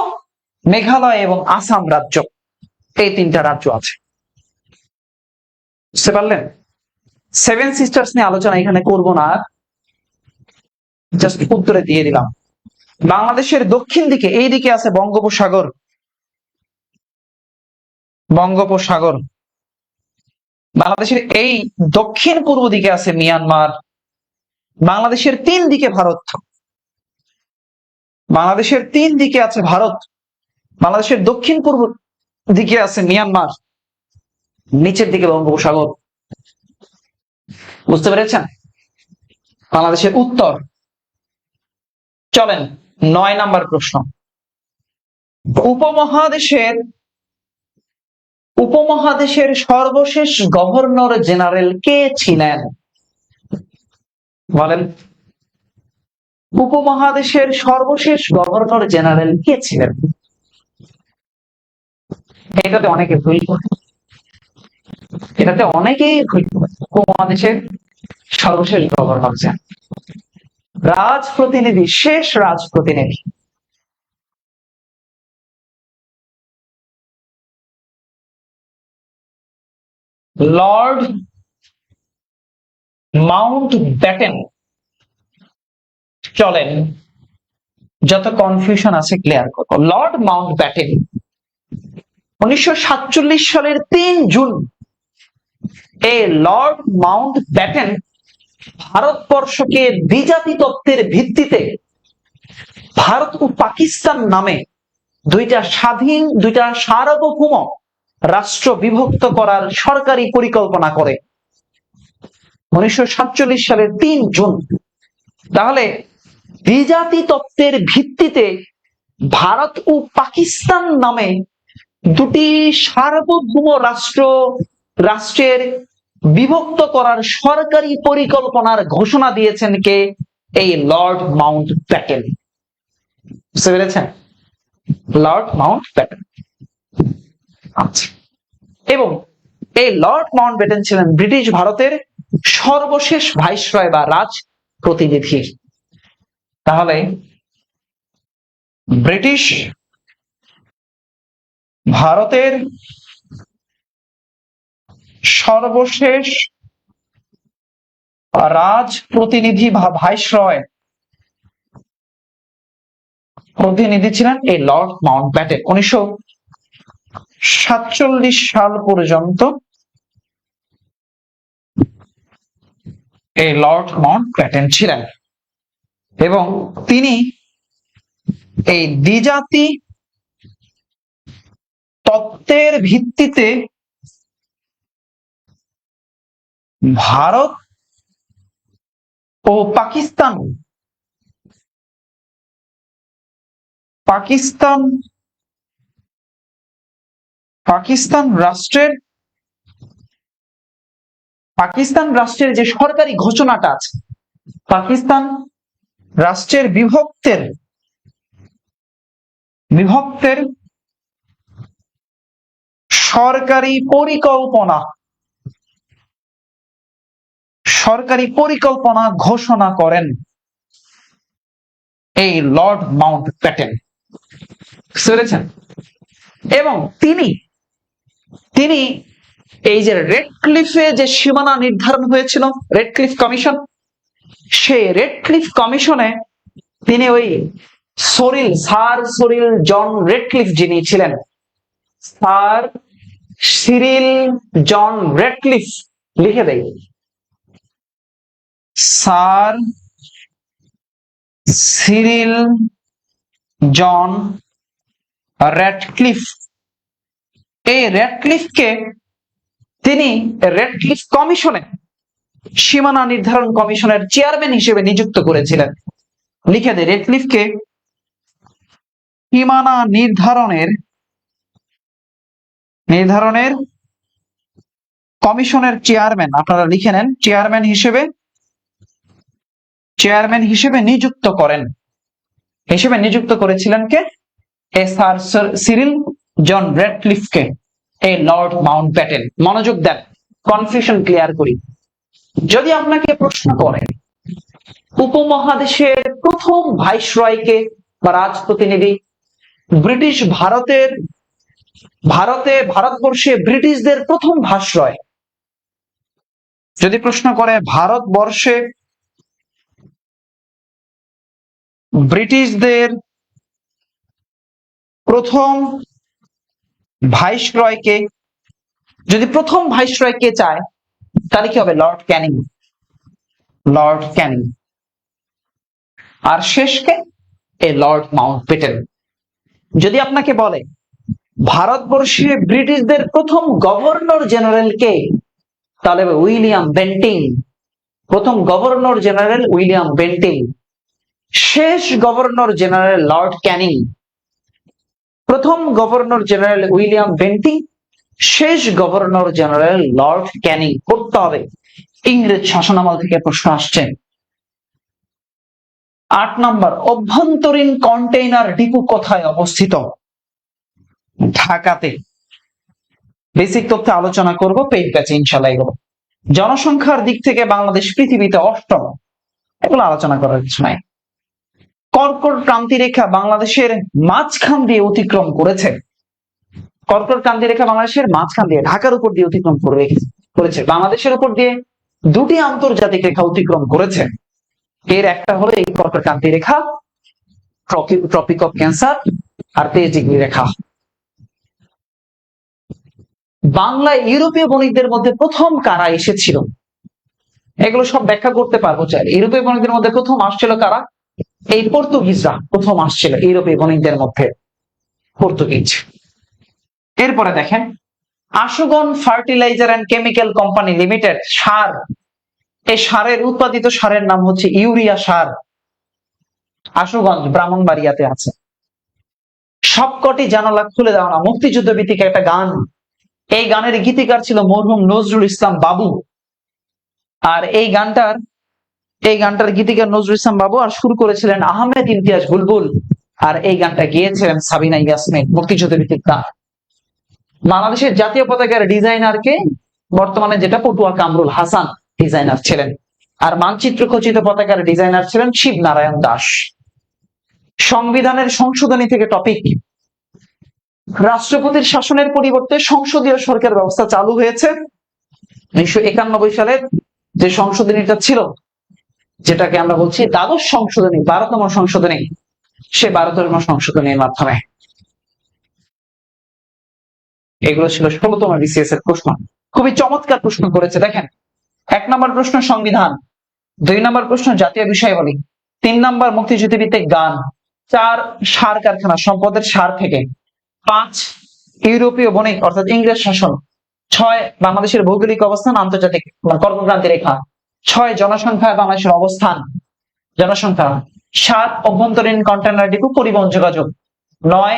মেঘালয় এবং আসাম রাজ্য। এই তিনটা রাজ্য আছে। বুঝতে পারলেন? সেভেন সিস্টার্স নিয়ে আলোচনা এখানে করব না, জাস্ট উত্তরে দিয়ে দিলাম। বাংলাদেশের দক্ষিণ দিকে এই দিকে আছে বঙ্গোপসাগর, বঙ্গোপসাগর। বাংলাদেশের এই দক্ষিণ পূর্ব দিকে আছে মিয়ানমার। বাংলাদেশের তিন দিকে ভারত, বাংলাদেশের তিন দিকে আছে ভারত। বাংলাদেশের দক্ষিণ পূর্ব দিকে আছে মিয়ানমার, নিচের দিকে বঙ্গোপসাগর। বুঝতে পেরেছেন? বাংলাদেশের উত্তর। চলেন 9 নাম্বার প্রশ্ন। উপমহাদেশের সর্বশেষ গভর্নর জেনারেল কে ছিলেন? বলেন, উপমহাদেশের সর্বশেষ গভর্নর জেনারেল কে ছিলেন? এটাতে অনেকে ভুল করে, এটাতে অনেকেই ভুল করে। উপমহাদেশের সর্বশেষ গভর্নর জেনারেল, রাজপ্রতিনিধি, শেষ রাজপ্রতিনিধি। Lord Mount Batten. চলেন যত কনফিউশন আছে ক্লিয়ার করব। লর্ড মাউন্ট ব্যাটেন 1947 সালের 3 জুন এই লর্ড মাউন্ট ব্যাটেন ভারতবর্ষকে দ্বিজাতি তত্ত্বের ভিত্তিতে ভারত ও পাকিস্তান নামে দুইটা স্বাধীন, দুইটা সার্বভৌম রাষ্ট্র বিভক্ত করার সরকারি পরিকল্পনা করে 1947 সালের 3 জুন। তাহলে দ্বিজাতি তত্ত্বের ভিত্তিতে ভারত ও পাকিস্তান নামে দুটি সার্বভৌম রাষ্ট্রের বিভক্ত করার সরকারি পরিকল্পনার ঘোষণা দিয়েছেন কে? এই লর্ড মাউন্ট ব্যাটেন। বুঝতে পেরেছেন? Lord Mount Batten. আচ্ছা, এবং এই লর্ড মাউন্ট ব্যাটেন ছিলেন ব্রিটিশ ভারতের সর্বশেষ ভাইসরয় বা রাজ প্রতিনিধি। তাহলে ব্রিটিশ ভারতের সর্বশেষ রাজ প্রতিনিধি বা ভাইসরয় প্রতিনিধি ছিলেন এই লর্ড মাউন্ট ব্যাটেন। 1947 সাল পর্যন্ত এই লর্ড মাউন্ট ব্যাটেন ছিলেন এবং তিনি এই দ্বিজাতি তত্ত্বের ভিত্তিতে ভারত ও পাকিস্তান রাষ্ট্রের যে সরকারি ঘোষণাটা আছে, পাকিস্তান রাষ্ট্রের বিভক্তের সরকারি পরিকল্পনা ঘোষণা করেন এই লর্ড মাউন্ট ব্যাটেন। বুঝেছেন? এবং তিনি এই যে রেড ক্লিফে যে সীমানা নির্ধারণ হয়েছিল, রেড ক্লিফ কমিশন, সেই রেড ক্লিফ কমিশনে তিনি ওই স্যার সিরিল জন রেডক্লিফ যিনি ছিলেন, স্যার সিরিল জন রেডক্লিফ, লিখে দেয় স্যার সিরিল জন রেডক্লিফ। এই রেডক্লিফকে তিনি রেডক্লিফ কমিশনে, সীমানা নির্ধারণ কমিশনের চেয়ারম্যান হিসেবে নিযুক্ত করেছিলেন। লিখে দেয় রেডক্লিফকে সীমানা নির্ধারণের কমিশনের চেয়ারম্যান, আপনারা লিখে নেন, চেয়ারম্যান হিসেবে নিযুক্ত করেছিলেন কে? স্যার সিরিল জন রেডক্লিফকে এই লর্ড মাউন্ট ব্যাটেন। মনোযোগ দেন, কনফিউশন ক্লিয়ার করি। যদি আপনাকে প্রশ্ন করেন উপমহাদেশের প্রথম ভাইসরয়কে বা রাজপ্রতিনিধি? ভারতবর্ষে ব্রিটিশদের প্রথম ভাইসরয়। যদি প্রশ্ন করে ভারতবর্ষে ব্রিটিশদের প্রথম ভাইসরয়কে, যদি প্রথম ভাইসরয়কে চায় তাহলে কি হবে? লর্ড ক্যানিং। লর্ড ক্যানিং। আর শেষকে লর্ড মাউন্টব্যাটেন। যদি আপনাকে বলে ভারতবর্ষে ব্রিটিশদের প্রথম গভর্নর জেনারেল কে, তাহলে উইলিয়াম বেন্টিং। প্রথম গভর্নর জেনারেল উইলিয়াম বেন্টিং। শেষ গভর্নর জেনারেল লর্ড ক্যানিং। প্রথম গভর্নর জেনারেল উইলিয়াম বেন্টিং, শেষ গভর্নর জেনারেল লর্ড ক্যানিং। করতে হবে, ইংরেজ শাসনামল থেকে প্রশ্ন আসছে। 8 নম্বর, অভ্যন্তরীণ কন্টেইনার ডিপো কোথায় অবস্থিত? ঢাকাতে। বেসিক তথ্যে আলোচনা করব পেইড ব্যাচে ইনশাআল্লাহ। এগুলো জনসংখ্যার দিক থেকে বাংলাদেশ পৃথিবীতে 8ম, এগুলো আলোচনা করার কিছু নাই। কর্কট ক্রান্তি রেখা বাংলাদেশের মাঝখান দিয়ে অতিক্রম করেছে। কর্কট ক্রান্তি রেখা বাংলাদেশের মাঝখান দিয়ে, ঢাকার উপর দিয়ে অতিক্রম করেছে। বাংলাদেশের উপর দিয়ে 2টি আন্তর্জাতিক রেখা অতিক্রম করেছে। এর একটা হলো এই কর্কট ক্রান্তি রেখা, ট্রপিক অফ ক্যান্সার, আর 23 ডিগ্রি রেখা। বাংলায় ইউরোপীয় বণিকদের মধ্যে প্রথম কারা এসেছিল? এগুলো সব ব্যাখ্যা করতে পারবো চাই। ইউরোপীয় বণিকদের মধ্যে প্রথম আসছিল কারা? এই পর্তুগিজরা প্রথম আসছিল ইউরোপীয় বণিকদের মধ্যে, পর্তুগিজ। এরপরে দেখেন, Ashuganj fertilizer and chemical company limited সার, এই সারের উৎপাদিত সারের নাম হচ্ছে ইউরিয়া সার। আশুগঞ্জ ব্রাহ্মণবাড়িয়াতে আছে। সবকটি জানালা খুলে দাও না মুক্তিযুদ্ধ ভিত্তিক একটা গান। এই গানের গীতিকার ছিল মরহুম নজরুল ইসলাম বাবু। আর এই গানটার গীতিকার নজরুল ইসলাম বাবু, আর সুর করেছিলেন আহমেদ ইমতিয়াজ বুলবুল, আর এই গানটা গেয়েছিলেন সাবিনা ইয়াসমিন। মুক্তিযুদ্ধ ভিত্তিক গান। বাংলাদেশের জাতীয় পতাকার ডিজাইনার কে? বর্তমানে যেটা পটুয়া কামরুল হাসান ডিজাইনার ছিলেন। আর মানচিত্র খচিত পতাকার ডিজাইনার ছিলেন শিব নারায়ণ দাস। সংবিধানের সংশোধনী থেকে টপিক, রাষ্ট্রপতির শাসনের পরিবর্তে সংসদীয় সরকার ব্যবস্থা চালু হয়েছে 1991 সালের যে সংশোধনীটা ছিল, যেটাকে আমরা বলছি দ্বাদশ সংশোধনী, 12তম সংশোধনী, সে 12তম সংশোধনীর মাধ্যমে। এগুলো ছিল 16তম বিসিএস এর প্রশ্ন। খুবই চমৎকার প্রশ্ন করেছে। দেখেন, 1 নম্বর প্রশ্ন সংবিধান, 2 নম্বর প্রশ্ন জাতীয় বিষয়াবলী, 3 নম্বর মুক্তিযুদ্ধ ভিত্তিক গান, 4 সার কারখানা সম্পদের সার থেকে, 5 ইউরোপীয় বণিক অর্থাৎ ইংরেজ শাসন, 6 বাংলাদেশের ভৌগোলিক অবস্থান আন্তর্জাতিক কর্কটক্রান্তি রেখা, 6 জনসংখ্যা বাংলাদেশের অবস্থান জনসংখ্যা, 7 অভ্যন্তরীণ কন্টেইনার ডিপো পরিবহন যোগাযোগ, 9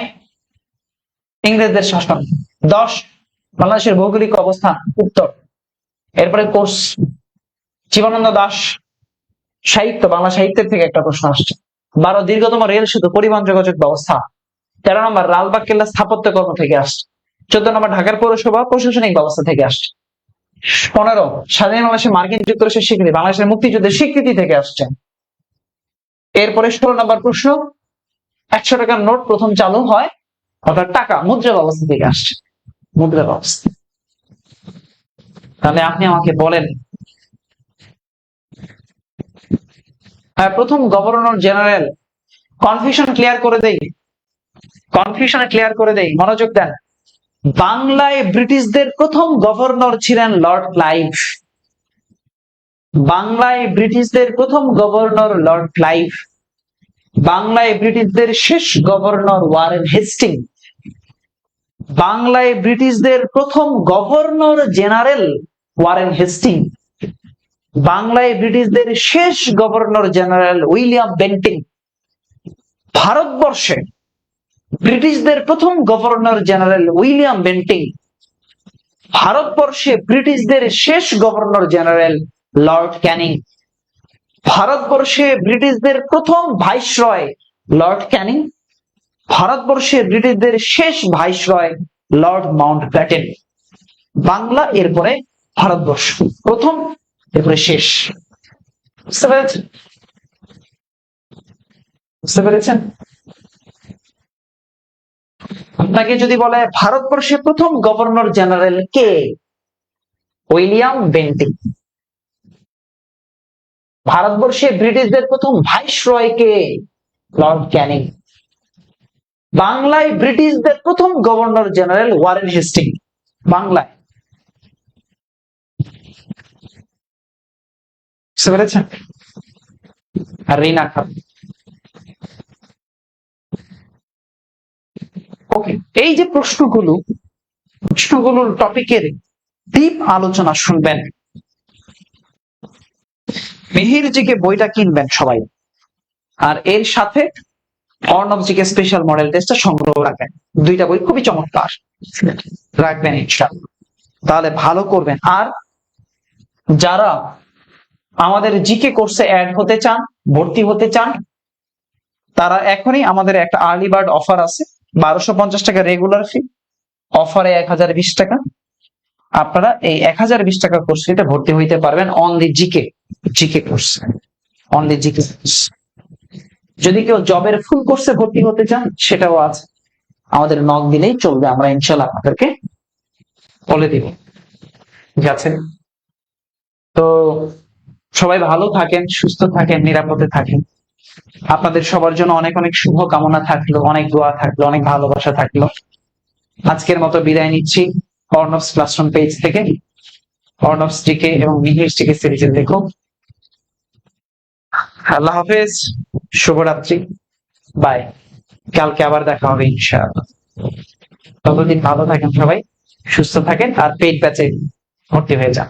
ইংরেজদের শাসন, 10 বাংলাদেশের ভৌগোলিক অবস্থান উত্তর। এরপরে কোর্স জীবনানন্দ দাশ সাহিত্য, বাংলা সাহিত্যের থেকে একটা প্রশ্ন আসছে। 12 দীর্ঘতম রেল সেতু পরিবহন যোগাযোগ ব্যবস্থা। 13 নম্বর লালবাগ কেল্লা স্থাপত্য কর্ম থেকে আসছে। 14 নম্বর ঢাকার পৌরসভা প্রশাসনিক ব্যবস্থা থেকে আসছে। 15 স্বাধীন বাংলাদেশের মার্কিন যুক্তরাষ্ট্রের স্বীকৃতি, বাংলাদেশের মুক্তিযুদ্ধের স্বীকৃতি থেকে আসছে। এরপরে 16 নম্বর প্রশ্ন, 100 টাকার নোট প্রথম চালু হয় অর্থাৎ টাকা মুদ্রা ব্যবস্থা থেকে আসছে। মুদ্রা ব্যবস্থা। তাহলে আপনি আমাকে বলেন, প্রথম গভর্নর জেনারেল, কনফিউশন ক্লিয়ার করে দেই, মনোযোগ দেন। বাংলায় ব্রিটিশদের প্রথম গভর্নর ছিলেন লর্ড ক্লাইভ। বাংলায় ব্রিটিশদের প্রথম গভর্নর লর্ড ক্লাইভ। বাংলায় ব্রিটিশদের শেষ গভর্নর ওয়ারেন হেস্টিং। বাংলায় ব্রিটিশদের প্রথম গভর্নর জেনারেল ওয়ারেন হেস্টিং। বাংলায় ব্রিটিশদের শেষ গভর্নর জেনারেল উইলিয়াম বেন্টিং। ভারতবর্ষে ব্রিটিশদের প্রথম গভর্নর জেনারেল উইলিয়াম বেন্টিং। ভারতবর্ষে ব্রিটিশদের শেষ গভর্নর জেনারেল লর্ড ক্যানিং। ভারতবর্ষে ব্রিটিশদের প্রথম ভাইসরয় লর্ড ক্যানিং। ভারতবর্ষে ব্রিটিশদের শেষ ভাইসরয় লর্ড মাউন্টব্যাটেন। বাংলা, এরপরে ভারতবর্ষ, প্রথম এরপরে শেষ। বুঝতে পেরেছেন? বুঝতে পেরেছেন? আপনাকে যদি বলে ভারতবর্ষের প্রথম গভর্নর জেনারেল কে? William Bentinck. ভারতবর্ষে ব্রিটিশদের প্রথম ভাইসরয় কে? লর্ড ক্যানিং। বাংলায় ব্রিটিশদের প্রথম গভর্নর জেনারেল ওয়ারেন হেস্টিং। বাংলায়। বুঝতে পেরেছেন? আর রিনা খান। ওকে, এই যে প্রশ্নগুলোর টপিকের ডিপ আলোচনা শুনবেন। মিহির জিকে বইটা কিনবেন সবাই, আর এর সাথে অর্ণব জিকে স্পেশাল মডেল টেস্টটা সংগ্রহ রাখবেন। দুইটা বই খুবই চমৎকার, রাখবেন ইনশাআল্লাহ, তাহলে ভালো করবেন। আর যারা আমাদের জিকে কোর্সে অ্যাড হতে চান, ভর্তি হতে চান, তারা এখনই আমাদের একটা আর্লি বার্ড অফার আছে, 1250 টাকা রেগুলার ফি, অফারে 1020 টাকা। আপনারা এই 1020 টাকা কোর্সে ভর্তি হইতে পারবেন only GK course, only GK course. যদি কেউ জবের ফুল কোর্সে ভর্তি হতে চান সেটাও আছে, আমাদের নক দিলেই চলবে, আমরা ইনশাআল্লাহ আপনাদেরকে বলে দিব। ঠিক আছে? তো সবাই ভালো থাকেন, সুস্থ থাকেন, নিরাপদে থাকেন। আপনাদের সবার জন্য অনেক অনেক শুভ কামনা থাকলো, অনেক দোয়া থাকলো, অনেক ভালোবাসা থাকলো। আজকের মতো বিদায় নিচ্ছি অর্ণবস ক্লাসরুম পেজ থেকে। অর্ণবস জিকে এবং মিহির জিকে সিরিজে দেখো। আল্লাহ হাফেজ, শুভরাত্রি, বাই। কালকে আবার দেখা হবে ইনশাআল্লাহ। ততদিন ভালো থাকেন সবাই, সুস্থ থাকেন, আর পেইড ব্যাচে ভর্তি হয়ে যান।